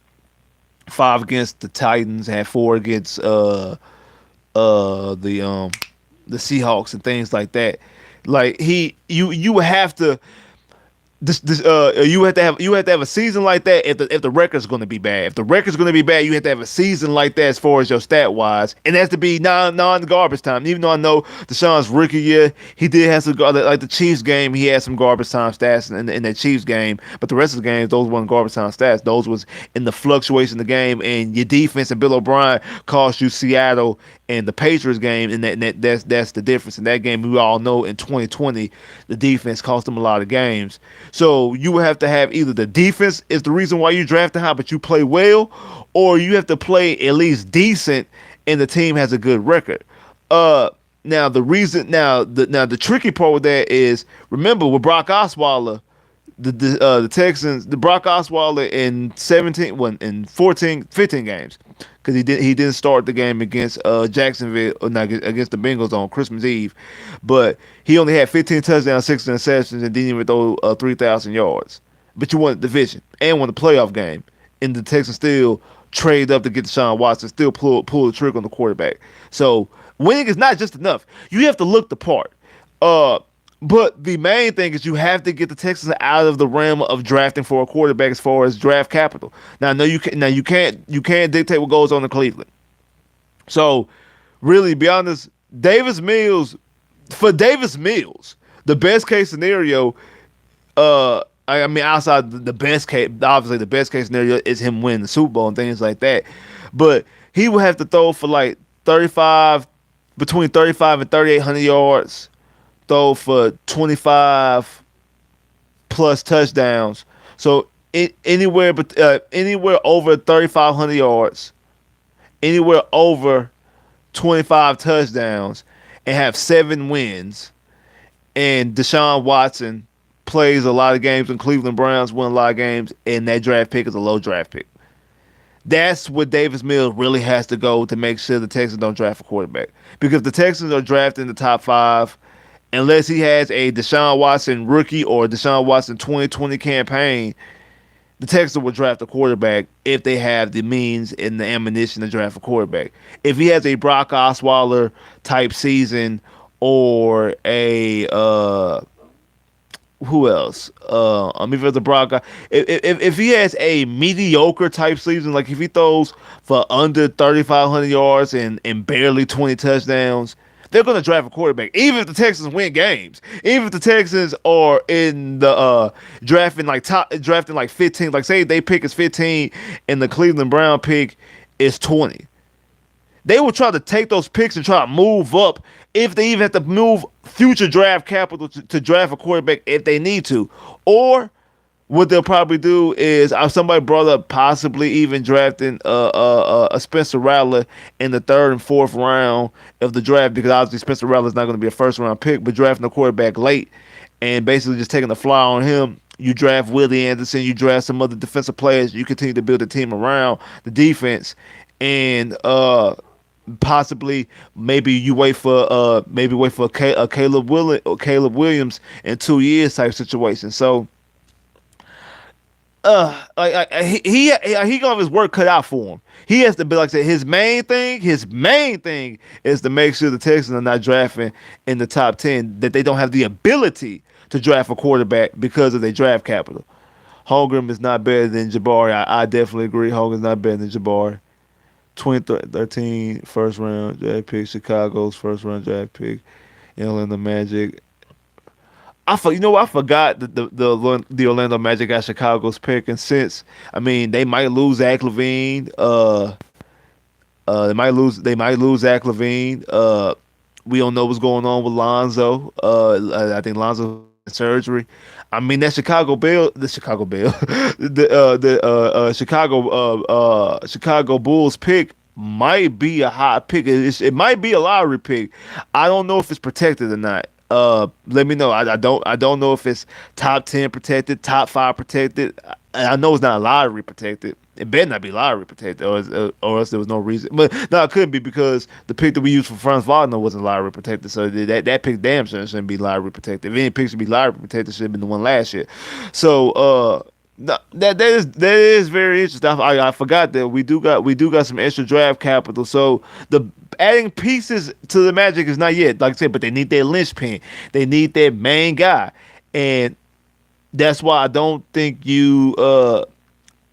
5 against the Titans. Had 4 against the Seahawks and things like that. Like you would have to. you have to have a season like that if the record's going to be bad. If the record's going to be bad, you have to have a season like that as far as your stat wise, and it has to be non garbage time. Even though I know Deshaun's rookie year, he did have some like the Chiefs game, he had some garbage time stats in that Chiefs game, but the rest of the games those weren't garbage time stats. Those was in the fluctuation of the game, and your defense and Bill O'Brien cost you Seattle and the Patriots game, and that's the difference. In that game, we all know in 2020, the defense cost them a lot of games. So you have to have either the defense is the reason why you drafted high, but you play well, or you have to play at least decent, and the team has a good record. Now the tricky part with that is, remember with Brock Osweiler, the Texans, the Brock Osweiler in 17, well, in 14, 15 games, because he didn't start the game against Jacksonville, or not against the Bengals on Christmas Eve, but he only had 15 touchdowns, 6 interceptions, and didn't even throw 3,000 yards. But you won the division and won the playoff game, and the Texans still trade up to get Deshaun Watson, still pull the trigger on the quarterback. So winning is not just enough. You have to look the part. But the main thing is you have to get the Texans out of the realm of drafting for a quarterback as far as draft capital. Now, I know you can. Now you can't dictate what goes on in Cleveland. So, really, be honest, Davis Mills, the best case scenario. I mean, outside the best case, obviously the best case scenario is him winning the Super Bowl and things like that. But he would have to throw for like 35, between 35 and 3,800 yards. Throw for 25 plus touchdowns. So anywhere over 3,500 yards, anywhere over 25 touchdowns, and have 7 wins. And Deshaun Watson plays a lot of games, and Cleveland Browns win a lot of games, and that draft pick is a low draft pick. That's what Davis Mills really has to go to make sure the Texans don't draft a quarterback. Because the Texans are drafting the top 5, unless he has a Deshaun Watson rookie or Deshaun Watson 2020 campaign, the Texans will draft a quarterback if they have the means and the ammunition to draft a quarterback. If he has a Brock Osweiler type season, or a who else? If it's a Brock, if he has a mediocre type season, like if he throws for under 3,500 yards and barely 20 touchdowns, they're going to draft a quarterback. Even if the Texans win games, even if the Texans are in the drafting like 15, like say they pick is 15 and the Cleveland Brown pick is 20. They will try to take those picks and try to move up, if they even have to move future draft capital to draft a quarterback if they need to. Or what they'll probably do is, somebody brought up possibly even drafting a Spencer Rattler in the 3rd and 4th round of the draft, because obviously Spencer Rattler is not going to be a first round pick, but drafting a quarterback late and basically just taking the fly on him. You draft Willie Anderson, you draft some other defensive players, you continue to build a team around the defense, and possibly maybe you wait for a Caleb Williams in 2 years type situation. So he gonna have his work cut out for him. He has to be, like I said, his main thing is to make sure the Texans are not drafting in the top 10, that they don't have the ability to draft a quarterback because of their draft capital. Holmgren is not better than Jabari. I definitely agree. Holmgren's not better than Jabari. 2013 first round draft pick, Chicago's first round draft pick, Orlando Magic. I forgot the Orlando Magic got Chicago's pick, and since they might lose Zach Levine. They might lose Zach Levine. We don't know what's going on with Lonzo. I think Lonzo had surgery. That Chicago Bulls pick might be a high pick. It might be a lottery pick. I don't know if it's protected or not. Let me know. I don't know if it's top 10 protected, top 5 protected. I know it's not lottery protected. It better not be lottery protected, or else there was no reason. But no, it couldn't be, because the pick that we used for Franz Wagner wasn't lottery protected. So that pick damn sure shouldn't be lottery protected. If any pick should be lottery protected, it should have been the one last year. So no, that is very interesting. I forgot that we do got some extra draft capital. So the adding pieces to the Magic is not yet, like I said, but they need their linchpin. They need their main guy, and That's why I don't think you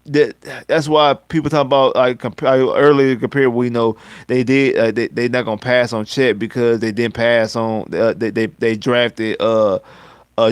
that's why people talk about like earlier compared we know they did they not gonna pass on Chet because they didn't pass on they drafted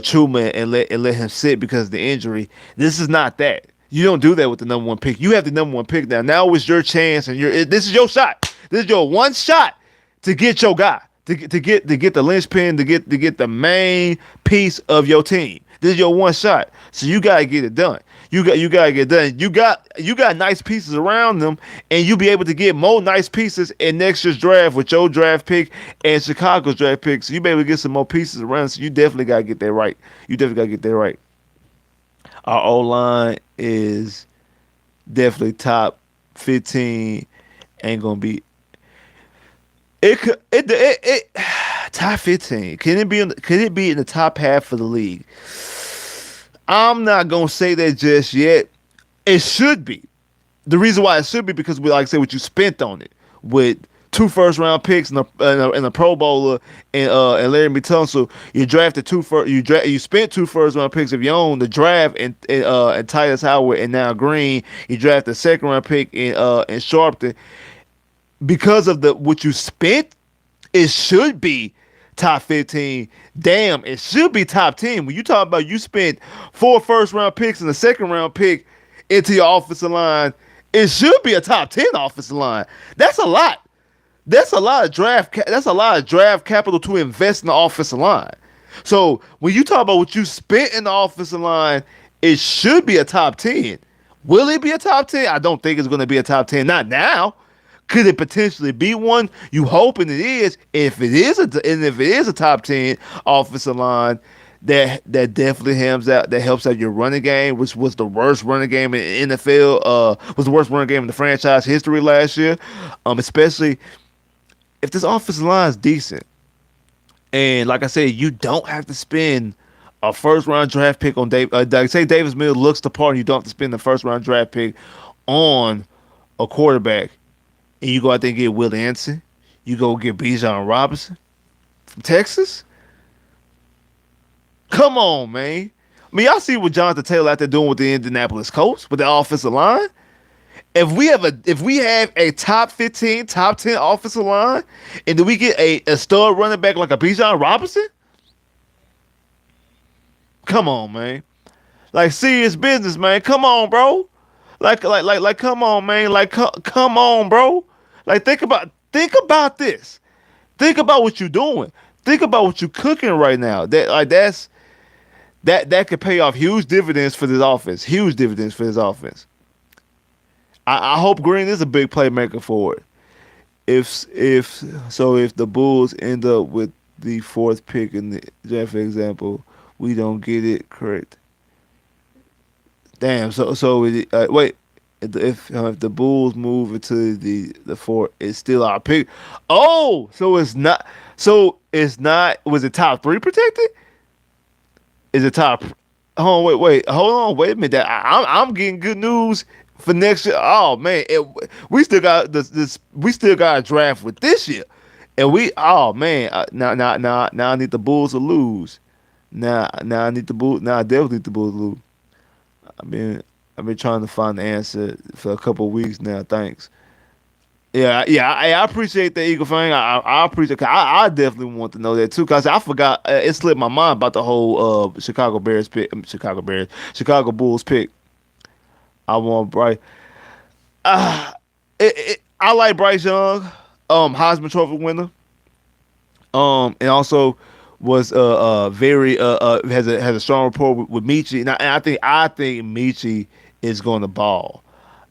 Truman and let him sit because of the injury. This is not that. You don't do that with the number one pick. You have the number one pick now. Now it's your chance, and this is your shot. This is your one shot to get your guy, to get the linchpin, to get the main piece of your team. This is your one shot, so you gotta get it done. You gotta get done. You got nice pieces around them, and you'll be able to get more nice pieces in next year's draft with your draft pick and Chicago's draft pick. So you be able to get some more pieces around. So you definitely gotta get that right. You definitely gotta get that right. Our O line is definitely top 15. Ain't gonna be it top 15. Can it be in the top half of the league? I'm not gonna say that just yet. It should be. The reason why it should be because we like I said what you spent on it with two first round picks and a Pro Bowler and Larry Tunsil. You drafted you spent two first round picks of your own. The draft and Tyus Howard and now Green. You drafted a second round pick in Sharpton because of the what you spent. It should be top 15. Damn, it should be top 10. When you talk about you spent four first round picks and a second round pick into your offensive line, it should be a top 10 offensive line. That's a lot. That's a lot of draft capital to invest in the offensive line. So when you talk about what you spent in the offensive line, it should be a top 10. Will it be a top 10? I don't think it's going to be a top 10. Not now. Could it potentially be one? You hoping it is. If it is a top 10 offensive line, that definitely helps out your running game, which was the worst running game in the NFL. Was the worst running game in the franchise history last year. Especially if this offensive line is decent, and like I said, you don't have to spend a first round draft pick on Dave. Say Davis Mills looks the part, and you don't have to spend the first round draft pick on a quarterback, and you go out there and get Will Anderson. You go get Bijan Robinson from Texas. Come on, man. I mean, y'all see what Jonathan Taylor out there doing with the Indianapolis Colts with the offensive line. If we have a top 15, top 10 offensive line, and then we get a stud running back like a Bijan Robinson, come on, man. Like serious business, man. Come on, bro. Come on, man. Come on, bro. Like think about this. Think about what you're doing. Think about what you're cooking right now. That could pay off huge dividends for this offense. Huge dividends for this offense. I hope Green is a big playmaker for it. If the Bulls end up with the fourth pick in the draft, for example, we don't get it correct. Damn. Wait. If the Bulls move into the fourth, it's still our pick. Oh, so it's not. So it's not. Was it top three protected? Is it top? Hold on, wait, hold on, wait a minute. I'm getting good news for next year. Oh man, we still got this. We still got a draft with this year, and oh man, now I need the Bulls to lose. Now I need the Bulls. Now I definitely need the Bulls to lose. I've been trying to find the answer for a couple of weeks now. Thanks. Yeah. I appreciate that, Eagle thing. I appreciate. I definitely want to know that too, cause I forgot. It slipped my mind about the whole Chicago Bears pick. Chicago Bulls pick. I want Bryce. I like Bryce Young, Heisman Trophy winner. And also was very has a strong rapport with Michi. And I think Michi is going to ball.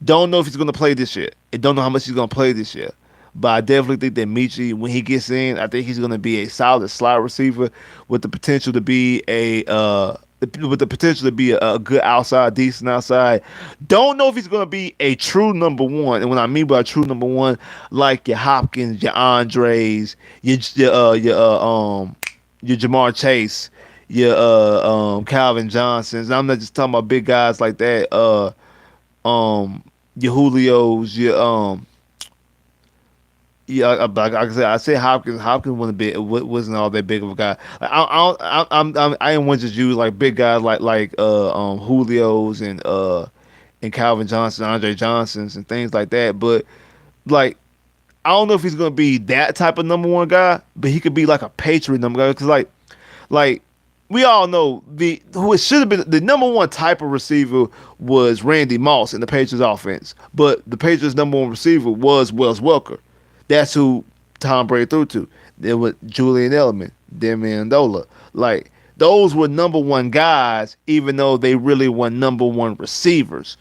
Don't know if he's going to play this year. I don't know how much he's going to play this year. But I definitely think that Michi, when he gets in, I think he's going to be a solid slot receiver with the potential to be a good outside, decent outside. Don't know if he's going to be a true number one. And what I mean by a true number one, like your Hopkins, your Andres, your Jamar Chase, your Calvin Johnsons. I'm not just talking about big guys like that. Your Julios, Yeah, like I said Hopkins. Hopkins wasn't all that big of a guy. Like, I didn't want to just use like big guys like Julio's and Calvin Johnson, Andre Johnsons, and things like that. But like I don't know if he's gonna be that type of number one guy, but he could be like a Patriot number guy. Because like we all know the who it should have been the number one type of receiver was Randy Moss in the Patriots offense, but the Patriots number one receiver was Wes Welker. That's who Tom Brady threw to. Then with Julian Edelman, then Mandola. Like those were number one guys, even though they really were number one receivers.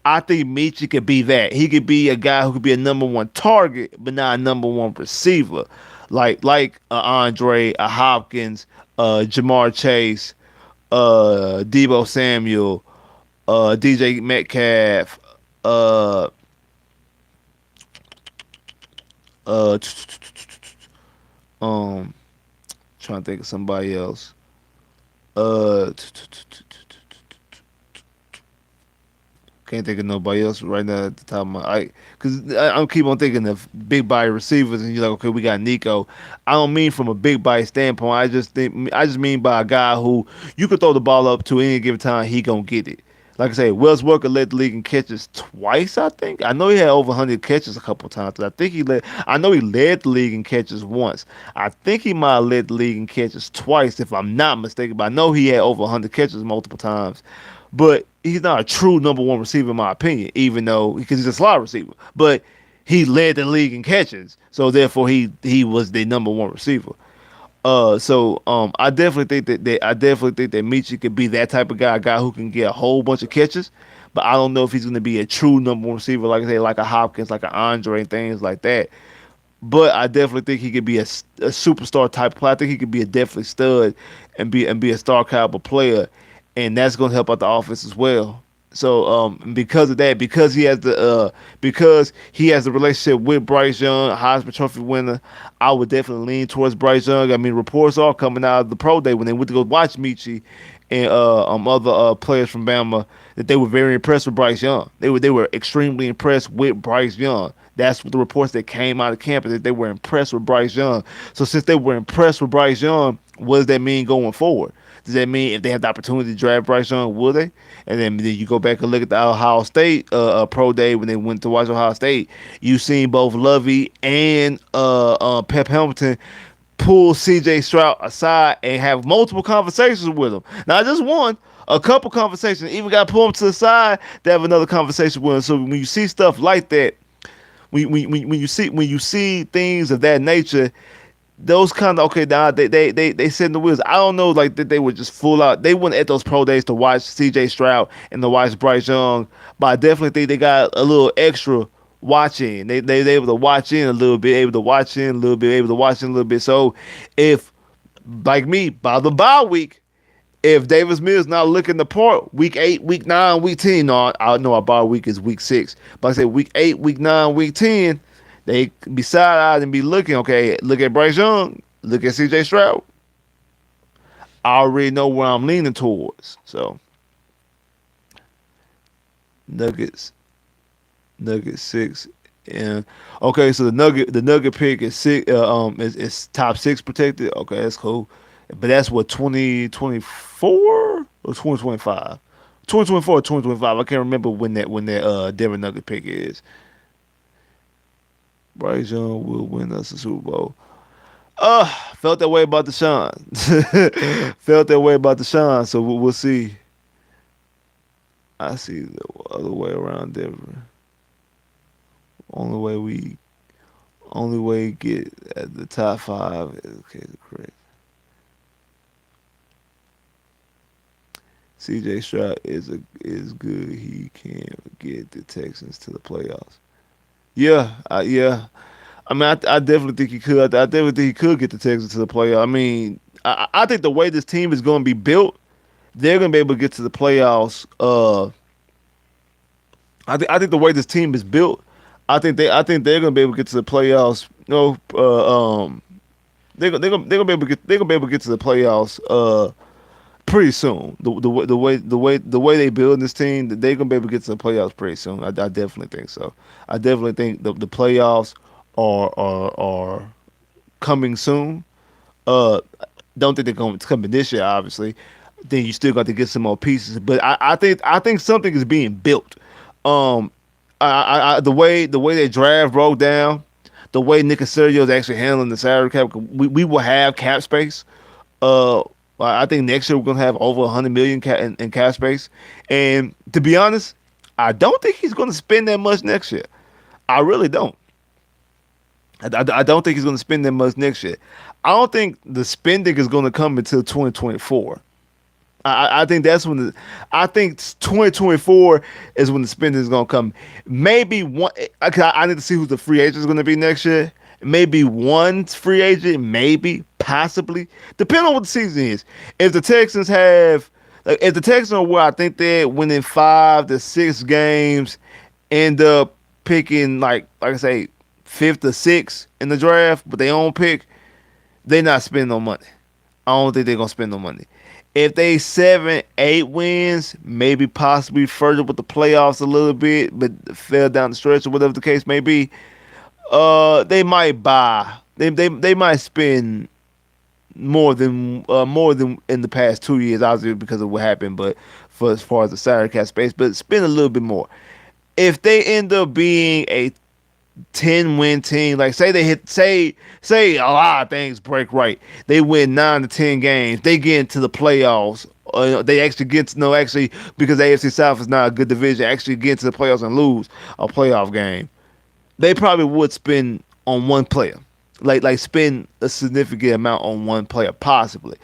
I think Michi could be that. He could be a guy who could be a number one target, but not a number one receiver. Like Andre, a Hopkins, Jamar Chase, Debo Samuel, DJ Metcalf, uh, uh, um, trying to think of somebody else. Uh, Can't think of nobody else right now at the top of my because I'm keep on thinking of big body receivers, and you're like, okay, we got Nico. I don't mean from a big body standpoint. I just mean by a guy who you could throw the ball up to any given time, he gonna get it. Like I say, Wells Walker led the league in catches twice. I think I know he had over 100 catches a couple times. I think he led. I know he led the league in catches once. I think he might have led the league in catches twice, if I'm not mistaken. But I know he had over 100 catches multiple times. But he's not a true number one receiver in my opinion, even though because he's a slot receiver. But he led the league in catches, so therefore he was the number one receiver. I definitely think that Michi could be that type of guy, a guy who can get a whole bunch of catches. But I don't know if he's going to be a true number one receiver, like I say, like a Hopkins, like an Andre, and things like that. But I definitely think he could be a superstar type of player. I think he could be a definitely stud and be a star caliber player, and that's going to help out the offense as well. So because of that, because he has the relationship with Bryce Young, Heisman Trophy winner, I would definitely lean towards Bryce Young. I mean, reports are coming out of the pro day when they went to go watch Michi and other players from Bama that they were very impressed with Bryce Young. They were extremely impressed with Bryce Young. That's what the reports that came out of campus, that they were impressed with Bryce Young. So since they were impressed with Bryce Young, what does that mean going forward? Does that mean if they have the opportunity to draft Bryce Young, will they? And then you go back and look at the Ohio State pro day when they went to watch Ohio State. You've seen both Lovey and Pep Hamilton pull C.J. Stroud aside and have multiple conversations with him. Not just one, a couple conversations. Even got to pull him to the side to have another conversation with him. So when you see stuff like that, when you see things of that nature, those kind of okay now they sit in the wheels. I don't know like that they would just full out. They went at those pro days to watch C.J. Stroud and to watch Bryce Young, but I definitely think they got a little extra watching. They able to watch in a little bit, able to watch in a little bit, able to watch in a little bit. So if like me by the bye week, if Davis Mills not looking the part, week 8, week 9, week 10, no, I know our bye week is week 6, but I said week 8, week 9, week 10. They be side-eyed and be looking, okay, look at Bryce Young, look at C.J. Stroud. I already know where I'm leaning towards. So, Nuggets, Nuggets 6. And okay, so the Nugget pick is six, is top 6 protected. Okay, that's cool. But that's what 2024 or 2025? 2024 or 2025. I can't remember when that Denver Nugget pick is. Bryce Young will win us a Super Bowl. Felt that way about Deshaun. Felt that way about Deshaun. So we'll see. I see the other way around Denver. Only way we get at the top 5 is okay. Correct. C.J. Stroud is good. He can get the Texans to the playoffs. Yeah. I mean, I definitely think he could. I definitely think he could get the Texans to the playoffs. I mean, I think the way this team is going to be built, they're going to be able to get to the playoffs. I think the way this team is built, I think they're going to be able to get to the playoffs. They're gonna be able to get to the playoffs. Pretty soon. The way they build this team, they're gonna be able to get to the playoffs pretty soon. I definitely think so. I definitely think the playoffs are coming soon. Uh, don't think they're going to come in this year, obviously. Then you still got to get some more pieces. But I think something is being built. Um, the way they draft broke down, the way Nick Casario is actually handling the salary cap, we will have cap space. Uh, I think next year we're gonna have over 100 million in cap space. And to be honest, I don't think he's gonna spend that much next year. I really don't. I don't think he's going to spend that much next year. I don't think the spending is going to come until 2024. I think that's when I think 2024 is when the spending is going to come. Maybe one. I need to see who the free agent is going to be next year. Maybe one free agent, maybe, possibly, depending on what the season is. If the Texans have, like, if the Texans are where I think they're winning 5 to 6 games, end up picking like I say, fifth or sixth in the draft, but they don't pick, they not spending no money. I don't think they're gonna spend no money. If they 7, 8 wins, maybe possibly further with the playoffs a little bit, but fell down the stretch or whatever the case may be, they might buy. They might spend more than in the past 2 years, obviously because of what happened, but for as far as the salary cap space, but spend a little bit more. If they end up being a 10 win team, like say they hit say a lot of things break right. They win 9 to 10 games. They get into the playoffs. They actually get to know actually because the AFC South is not a good division. Actually get into the playoffs and lose a playoff game. They probably would spend on one player, like spend a significant amount on one player, possibly.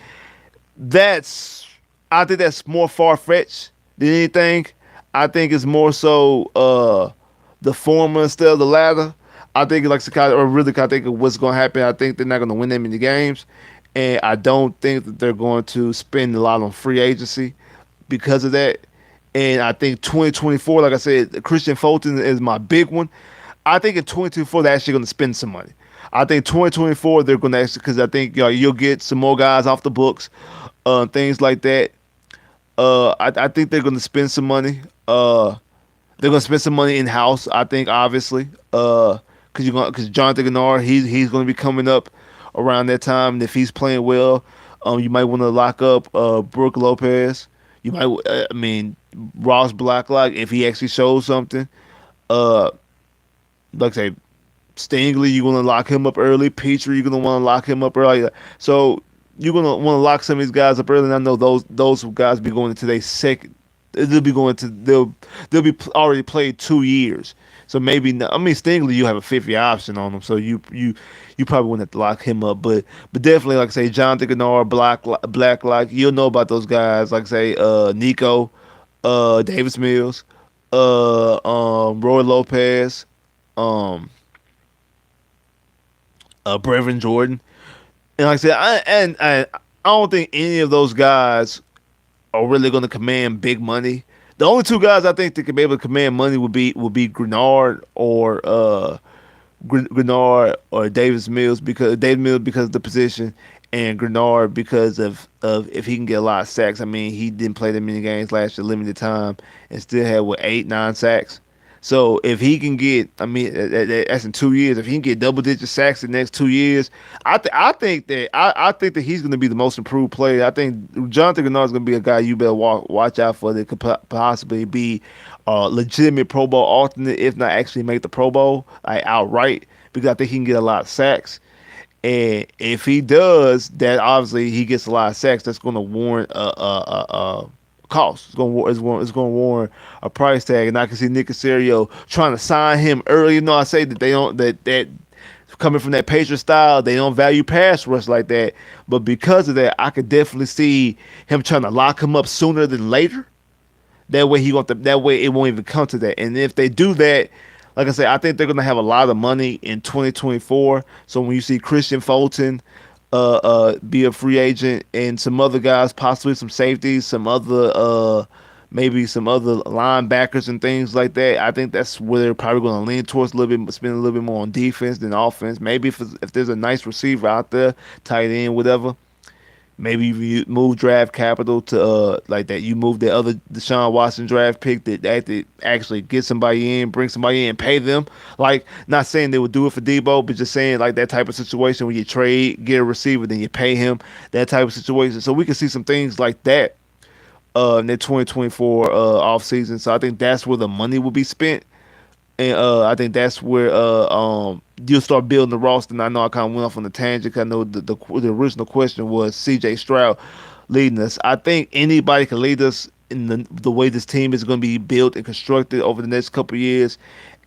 That's I think that's more far fetched than anything. I think it's more so the former instead of the latter. I think like Sakai or really I think of what's gonna happen. I think they're not gonna win that many games. And I don't think that they're going to spend a lot on free agency because of that. And I think 2024, like I said, Christian Fulton is my big one. I think in 2024 they're actually going to spend some money. I think 2024 they're going to actually because I think you'll get some more guys off the books, things like that. I think they're going to spend some money. They're going to spend some money in house. I think obviously, because Jonathan Gennard he's going to be coming up around that time, and if he's playing well, you might want to lock up Brooke Lopez. You might, I mean, Ross Blacklock if he actually shows something. Uh, like I say, Stingley, you're gonna lock him up early. Petrie, you're gonna want to lock him up early. So you're gonna want to lock some of these guys up early. And I know those guys be going into their second. They'll be going to they'll be already played 2 years. So maybe I mean Stingley, you have a 50 option on him. So you probably wouldn't have to lock him up. But definitely like I say Jonathan Gennard, Blacklock. You'll know about those guys. Like I say Nico, Davis Mills, Roy Lopez. Um, Brevin Jordan, and like I said, I don't think any of those guys are really going to command big money. The only two guys I think that could be able to command money would be Grenard or Davis Mills because Davis Mills because of the position and Grenard because of if he can get a lot of sacks. I mean, he didn't play that many games last year, limited time, and still had what 8, 9 sacks. So if he can get, I mean, that's in 2 years. If he can get double-digit sacks in the next 2 years, I think that he's going to be the most improved player. I think Jonathan Gennard is going to be a guy you better watch out for that could possibly be a legitimate Pro Bowl alternate, if not actually make the Pro Bowl like outright, because I think he can get a lot of sacks. And if he does, that obviously he gets a lot of sacks. That's going to warrant a cost. It's going to warrant a price tag. And I can see Nick Casario trying to sign him early. You know, I say that they don't that coming from that Patriot style, they don't value pass rush like that. But because of that, I could definitely see him trying to lock him up sooner than later. That way that way it won't even come to that. And if they do that, like I said, I think they're gonna have a lot of money in 2024. So when you see Christian Fulton be a free agent and some other guys, possibly some safeties, some other maybe some other linebackers and things like that, I think that's where they're probably going to lean towards a little bit, spend a little bit more on defense than offense. Maybe if there's a nice receiver out there, tight end, whatever, Maybe you move draft capital to like that. You move the other Deshaun Watson draft pick that actually get somebody in, bring somebody in, pay them. Like not saying they would do it for Debo, but just saying like that type of situation where you trade, get a receiver, then you pay him. That type of situation. So we can see some things like that in the 2024 off season. So I think that's where the money will be spent. And I think that's where you'll start building the roster. And I know I kind of went off on the tangent 'cause I know the original question was C.J. Stroud leading us. I think anybody can lead us in the way this team is going to be built and constructed over the next couple of years.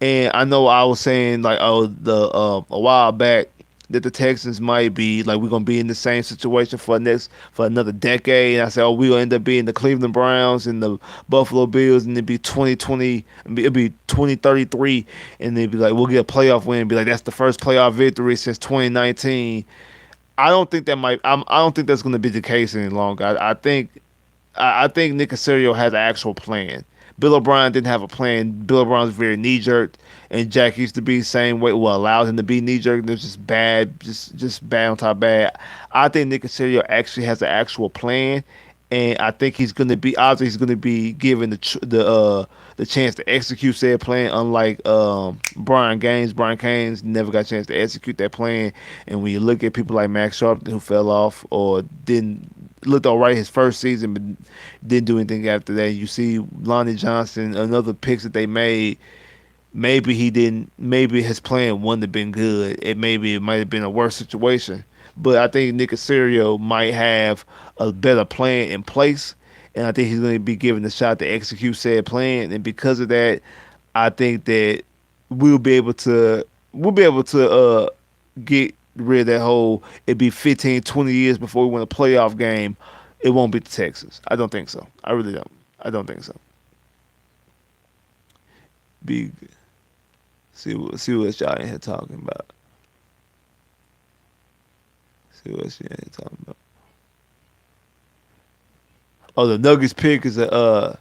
And I know I was saying like the a while back that the Texans might be like we're gonna be in the same situation for another decade. And I said, oh, we'll end up being the Cleveland Browns and the Buffalo Bills, and it'd be 2020, it'd be 2033, and they'd be like, we'll get a playoff win, and be like, that's the first playoff victory since 2019. I don't think that's gonna be the case any longer. I think Nick Casario has an actual plan. Bill O'Brien didn't have a plan. Bill O'Brien was very knee jerk, and Jack used to be the same way. Well, allowed him to be knee jerk. It was just bad, just bad on top of bad. I think Nick Casario actually has an actual plan, and I think he's going to be obviously he's going to be given the chance to execute said plan. Unlike Brian Gaines never got a chance to execute that plan. And when you look at people like Max Sharp who fell off or didn't looked all right his first season, but didn't do anything after that. You see Lonnie Johnson, another picks that they made. Maybe he didn't. Maybe his plan wouldn't have been good. It might have been a worse situation. But I think Nick Casario might have a better plan in place, and I think he's going to be given the shot to execute said plan. And because of that, I think that we'll be able to get rid of that whole it'd be 15, 20 years before we win a playoff game. It won't be the Texans. I don't think so. I really don't. I don't think so. Be see what y'all in here talking about. See what y'all in here talking about. Oh, the Nuggets pick is the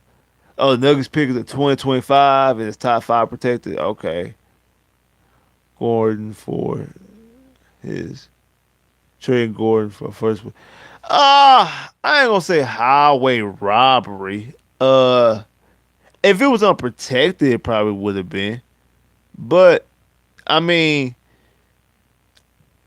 Nuggets pick is a 2025 and it's top five protected. Okay. Gordon for his Trey Gordon for first. I ain't gonna say highway robbery. If it was unprotected, it probably would have been. But I mean,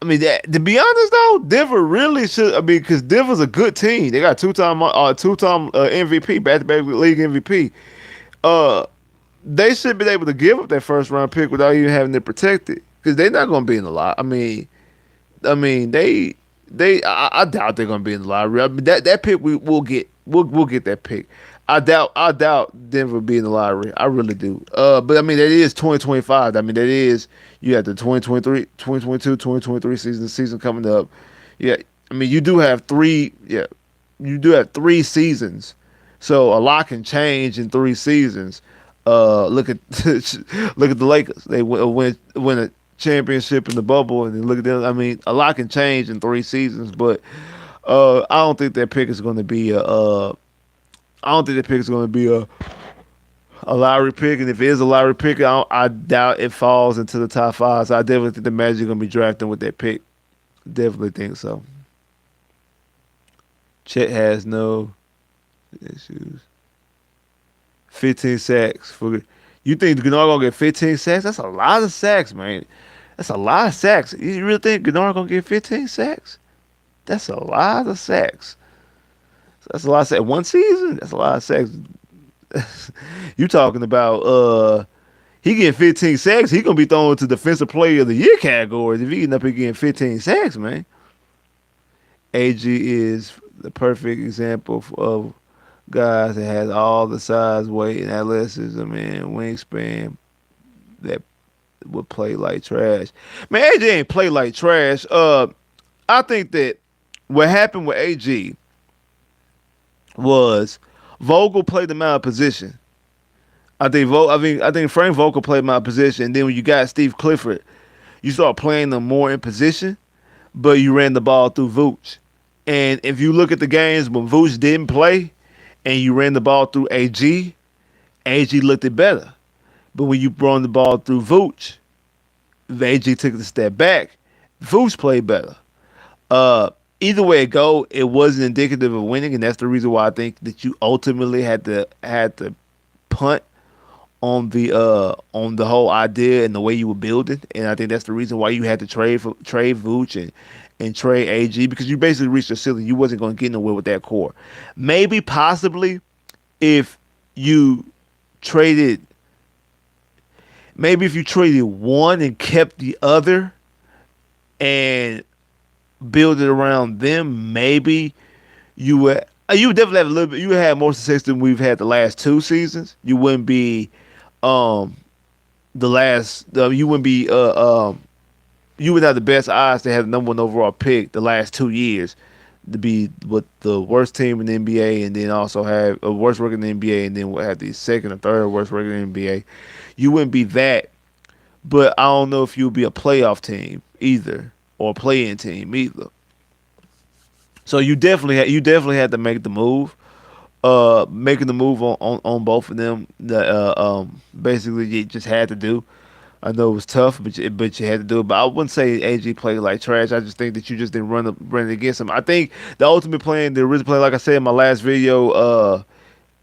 that, to be honest though, Denver really should. I mean, because Denver's a good team. They got two-time MVP, back-to-back league MVP. Uh, they should be able to give up that first round pick without even having it protected because they're not gonna be in the lot. I mean, I doubt they're gonna be in the lottery. I mean, that pick we'll get. We'll get that pick. I doubt Denver will be in the lottery. I really do. But I mean, that is 2025. I mean, that is you have the 2023, 2022, 2023 season. The season coming up. Yeah, I mean, you do have three. Yeah, you do have 3 seasons. So a lot can change in 3 seasons. Look at look at the Lakers. They win a championship in the bubble, and then look at them. I mean, a lot can change in 3 seasons, but I don't think that pick is going to be I don't think that pick is going to be a lottery pick, and if it is a lottery pick, I doubt it falls into the top five. So I definitely think the Magic are going to be drafting with that pick. Definitely think so. Chet has no issues. 15 sacks for you think Gennard gonna get 15 sacks? That's a lot of sacks, man. That's a lot of sacks. You really think Gennard gonna get 15 sacks? That's a lot of sacks. That's a lot of sacks. One season? That's a lot of sacks. You talking about he getting 15 sacks, he gonna be thrown to defensive player of the year categories if he end up getting 15 sacks, man. AG is the perfect example of guys that has all the size, weight, and athleticism and wingspan that would play like trash. Man, AG ain't play like trash. I think that what happened with AG was Vogel played him out of position. I think Frank Vogel played him out of position, and then when you got Steve Clifford, you start playing them more in position, but you ran the ball through Vooch. And if you look at the games when Vooch didn't play, and you ran the ball through AG looked it better. But when you run the ball through Vooch, AG took a step back. Vooch played better. either way it go, it wasn't indicative of winning, and that's the reason why I think that you ultimately had to punt on the whole idea and the way you were building. And I think that's the reason why you had to trade Vooch and trade AG, because you basically reached your ceiling. You wasn't going to get nowhere with that core. Maybe possibly if you traded maybe if you traded one and kept the other and build it around them, maybe you would definitely have a little bit. You would have more success than we've had the last two seasons. You wouldn't be um you wouldn't be you would have the best odds to have the number one overall pick the last 2 years, to be with the worst team in the NBA, and then also have a worst record in the NBA, and then we'll have the second or third worst record in the NBA. You wouldn't be that, but I don't know if you'll be a playoff team either or a play-in team either. So you definitely had to make the move. Making the move on both of them that basically you just had to do. I know it was tough, but you had to do it. But I wouldn't say AG played like trash. I just think that you just didn't run it against him. I think the ultimate plan, the original plan, like I said in my last video,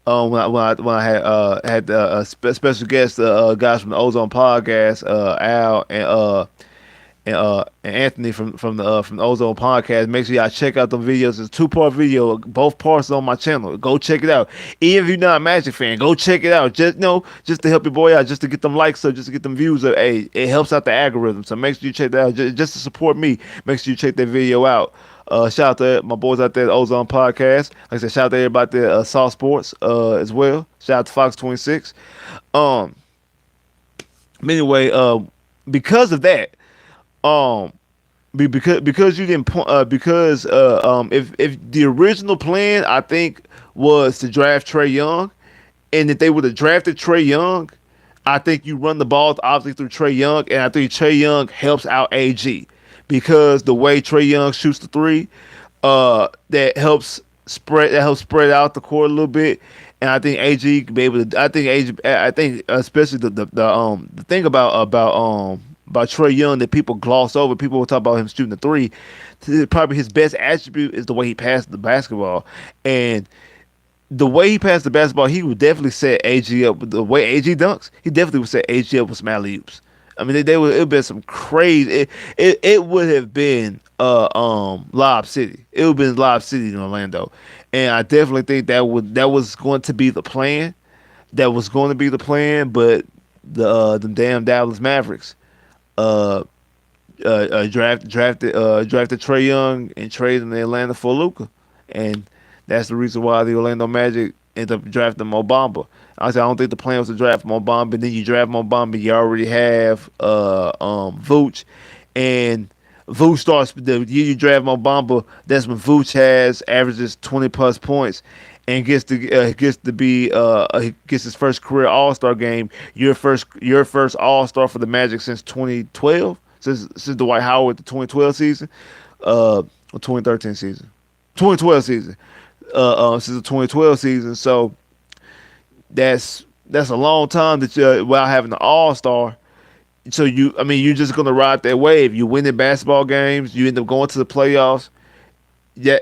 when I had special guests, guys from the Ozone Podcast, Al and Anthony from the Ozone Podcast. Make sure y'all check out the videos. It's a 2-part video. Both parts on my channel. Go check it out. Even if you're not a Magic fan, go check it out. Just to help your boy out, just to get them likes up, just to get them views up. Hey, it helps out the algorithm. So make sure you check that out. Just to support me, make sure you check that video out. Shout out to my boys out there at Ozone Podcast. Like I said, shout out to everybody there at Saw Sports as well. Shout out to Fox 26. Um, anyway, because of that, um, because you didn't because if the original plan I think was to draft Trey Young, and if they would have drafted Trey Young, I think you run the ball obviously through Trey Young, and I think Trey Young helps out AG because the way Trey Young shoots the three, that helps spread out the court a little bit. And I think AG can be able to. I think especially the thing about Trey Young that people gloss over. People will talk about him shooting the three. Probably his best attribute is the way he passed the basketball, and the way he passed the basketball, he would definitely set AG up. With the way AG dunks, he definitely would set AG up with some alley oops. I mean, they would. It would have been some crazy. It would have been Lob City. It would have been Lob City in Orlando, and I definitely think that was going to be the plan. That was going to be the plan, but the damn Dallas Mavericks uh, drafted Trey Young and traded in Atlanta for Luca, and that's the reason why the Orlando Magic ended up drafting Mo Bamba. I said I don't think the plan was to draft Mo Bamba, and then you draft Mo Bamba, you already have Vooch, and Vooch starts the year you draft Mo Bamba. That's when Vooch averages 20 plus points and gets his first career All Star game. Your first All Star for the Magic since 2012, since Dwight Howard the 2012 season, or 2013 season, 2012 season, since the 2012 season. So that's a long time that you without having an All Star. So you're just gonna ride that wave. You win the basketball games, you end up going to the playoffs. Yeah,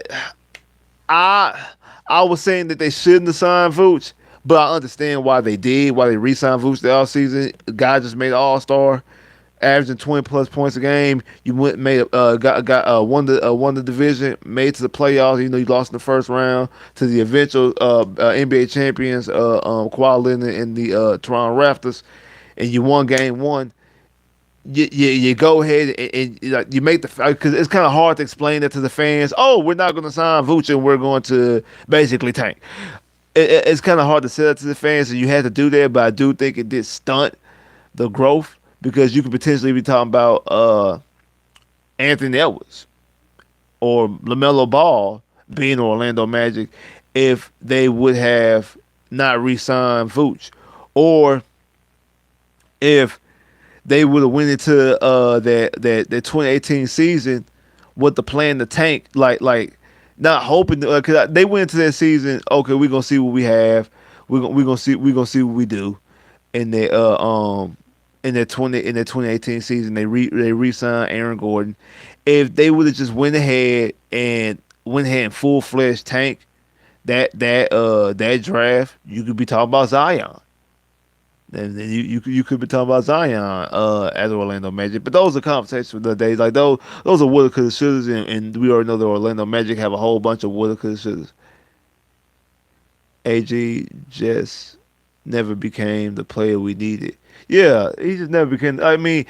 I I was saying that they shouldn't have signed Vooch, but I understand why they did, why they re-signed Vooch the offseason. The guy just made All Star, averaging 20 plus points a game. You went made won the division, made to the playoffs. You lost in the first round to the eventual NBA champions, Kawhi Leonard and the Toronto Raptors, and you won game one. You go ahead and like, you make the, because it's kind of hard to explain that to the fans. Oh, we're not going to sign Vooch and we're going to basically tank. It's kind of hard to say that to the fans, and you had to do that. But I do think it did stunt the growth, because you could potentially be talking about Anthony Edwards or LaMelo Ball being the Orlando Magic if they would have not re-signed Vooch, or if they would have went into that 2018 season with the plan to tank, like not hoping, because they went into that season. Okay, we're gonna see what we have. We're gonna see what we do. In that in that 2018 season, they re-signed Aaron Gordon, If they would have just went ahead and full fledged tank that draft, you could be talking about Zion. Then you could be talking about Zion as Orlando Magic. But those are conversations for the days. Like those are woulda coulda shouldas, and we already know the Orlando Magic have a whole bunch of woulda coulda shouldas. AG just never became the player we needed. Yeah, he just never became. I mean,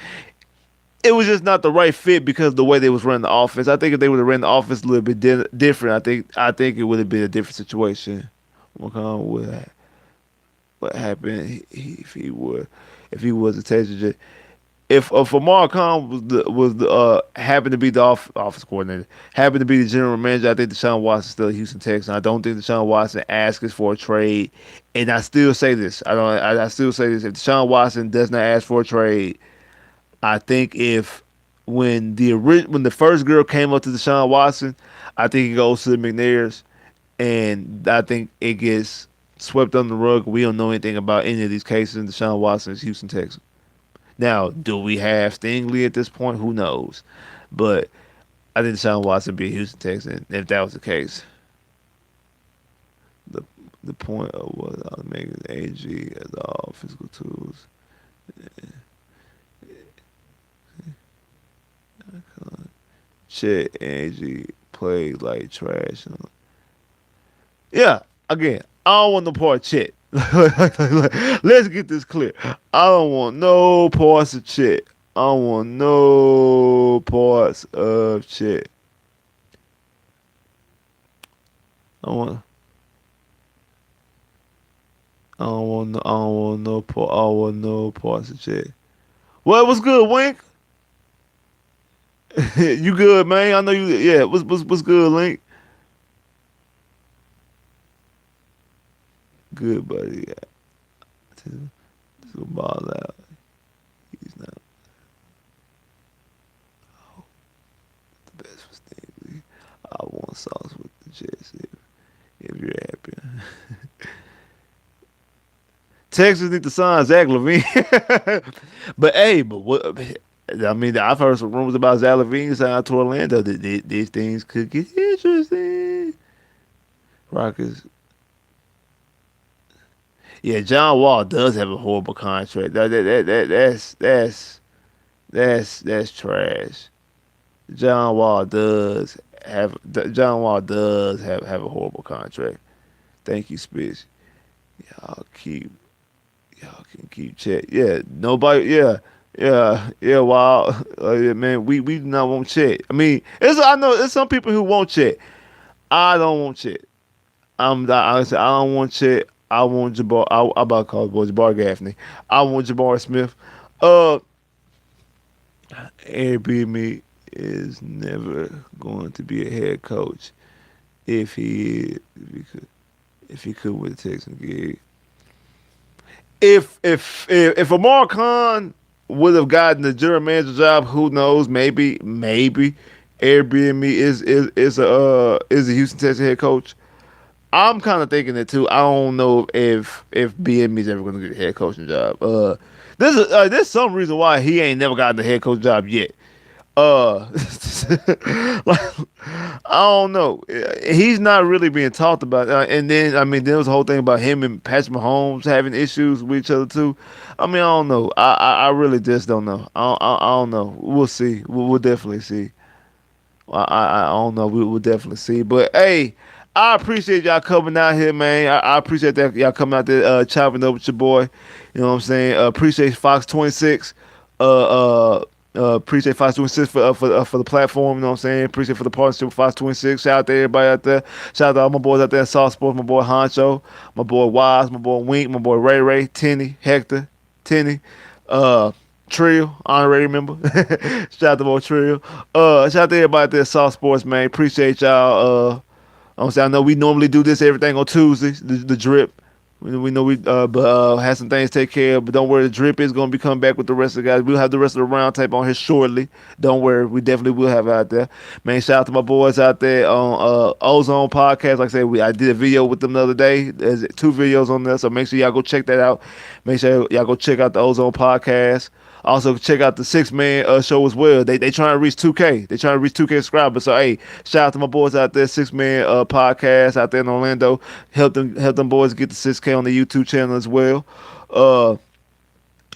it was just not the right fit because of the way they was running the offense. I think if they would have ran the offense a little bit different, I think it would have been a different situation. What happened if he was a Texas. If Amar Khan was the happened to be the office coordinator, happened to be the general manager, I think Deshaun Watson still a Houston Texans. I don't think Deshaun Watson asks for a trade, and I still say this. I still say this. If Deshaun Watson does not ask for a trade, I think if when the first girl came up to Deshaun Watson, I think he goes to the McNairs, and I think it gets swept under the rug. We don't know anything about any of these cases. And Deshaun Watson is Houston Texans. Now, do we have Stingley at this point? Who knows? But I think Deshaun Watson be a Houston Texan if that was the case. The the point of what I was making AG as all physical tools. Chet and AG played like trash. Yeah, again, I don't want no part of Chet. Let's get this clear. I don't want no parts of Chet. I don't want no parts of Chet. I want. I don't want no part. I don't want no parts of Chet. Well, what's good, Wink? You good, man? I know you. Yeah, what's good, Link? Good, buddy. Yeah. Just go ball out. He's not the best for Stingley. I want sauce with the Jets if you're happy. Texas need to sign Zach Levine. But hey, but what? I mean, I've heard some rumors about Zach Levine signing to Orlando. These things could get interesting. Rockets. Yeah, John Wall does have a horrible contract. That's trash. John Wall does John Wall does have a horrible contract. Thank you, Spitz. Y'all keep y'all can keep check. Yeah, nobody. Yeah. Wow, yeah, man, we do not want Chet. I mean, I know there's some people who want Chet. I don't want Chet. I don't want Chet. I want Jabbar. I about to call the boy Jabbar Gaffney. I want Jabbar Smith. Uh, Airbnb is never going to be a head coach if he could with the Texans gig. If Amar Khan would have gotten the general manager job, who knows? Maybe Airbnb is a Houston Texans head coach. I'm kind of thinking it too. I don't know if BME is ever going to get a head coaching job. There's some reason why he ain't never gotten the head coach job yet. Like, I don't know. He's not really being talked about. And then I mean, there was a whole thing about him and Patrick Mahomes having issues with each other too. I mean, I don't know. I really just don't know. I don't know. We'll see. We'll definitely see. I don't know. We will definitely see. But hey, I appreciate y'all coming out here, man. I appreciate that y'all coming out there chopping up with your boy. You know what I'm saying? Appreciate Fox 26. Appreciate Fox 26 for the platform. You know what I'm saying? Appreciate for the partnership with Fox 26. Shout out to everybody out there. Shout out to all my boys out there in South Sports. My boy Honcho, my boy Wise, my boy Wink, my boy Ray, Tenny, Hector, Tenny, Trill, honorary member. Shout out to my boy Trill. Shout out to everybody out there in South Sports, man. Appreciate y'all. I'm saying I know we normally do this everything on Tuesdays, the drip. We know but had some things to take care of. But don't worry, the drip is going to be coming back with the rest of the guys. We'll have the rest of the round tape on here shortly. Don't worry, we definitely will have it out there. Man, shout out to my boys out there on Ozone Podcast. Like I said, I did a video with them the other day. There's 2 videos on there, so make sure y'all go check that out. Make sure y'all go check out the Ozone Podcast. Also, check out the Six Man show as well. They trying to reach 2K. They trying to reach 2K subscribers. So hey, shout out to my boys out there, Six Man podcast out there in Orlando. Help them boys get the 6K on the YouTube channel as well. Uh,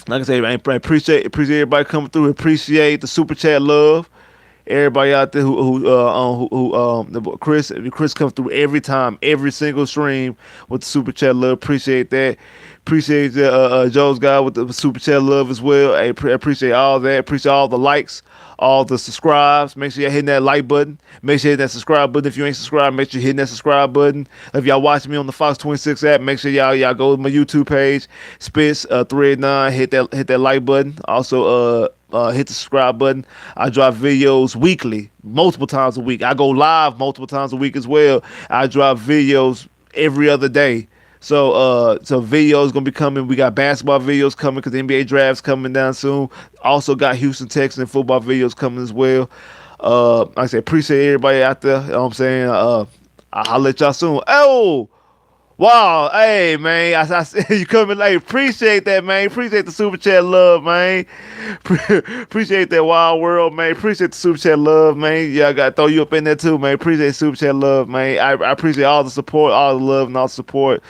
like I say, I appreciate everybody coming through. Appreciate the super chat love. Everybody out there Chris comes through every time, every single stream with the super chat love. Appreciate that. Appreciate Joe's guy with the super chat love as well. I appreciate all that. Appreciate all the likes, all the subscribes. Make sure you're hitting that like button. Make sure you hit that subscribe button. If you ain't subscribed, make sure you're hitting that subscribe button. If y'all watching me on the Fox 26 app, make sure y'all go to my YouTube page, Spitz 389. Hit that like button. Also hit the subscribe button. I drop videos weekly, multiple times a week. I go live multiple times a week as well. I drop videos every other day. So videos gonna be coming. We got basketball videos coming because the NBA draft's coming down soon. Also got Houston Texans and football videos coming as well. Like I said, appreciate everybody out there. You know what I'm saying? I'll let y'all soon. Oh, wow. Hey, man. I you coming late. Appreciate that, man. Appreciate the super chat love, man. Appreciate that wild world, man. Appreciate the super chat love, man. Yeah, I got to throw you up in there too, man. Appreciate super chat love, man. I appreciate all the support, all the love, and all the support.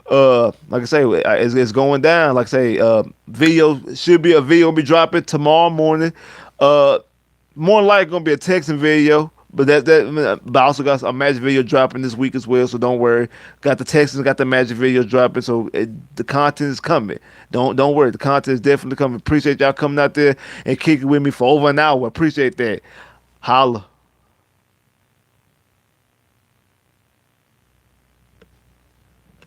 Like I say, it's going down. Like I say, video should be a video be dropping tomorrow morning. More likely gonna be a texting video. But but I also got a magic video dropping this week as well, so don't worry. Got the Texans, got the magic video dropping, so the content is coming. Don't worry, the content is definitely coming. Appreciate y'all coming out there and kicking with me for over an hour. Appreciate that. Holla.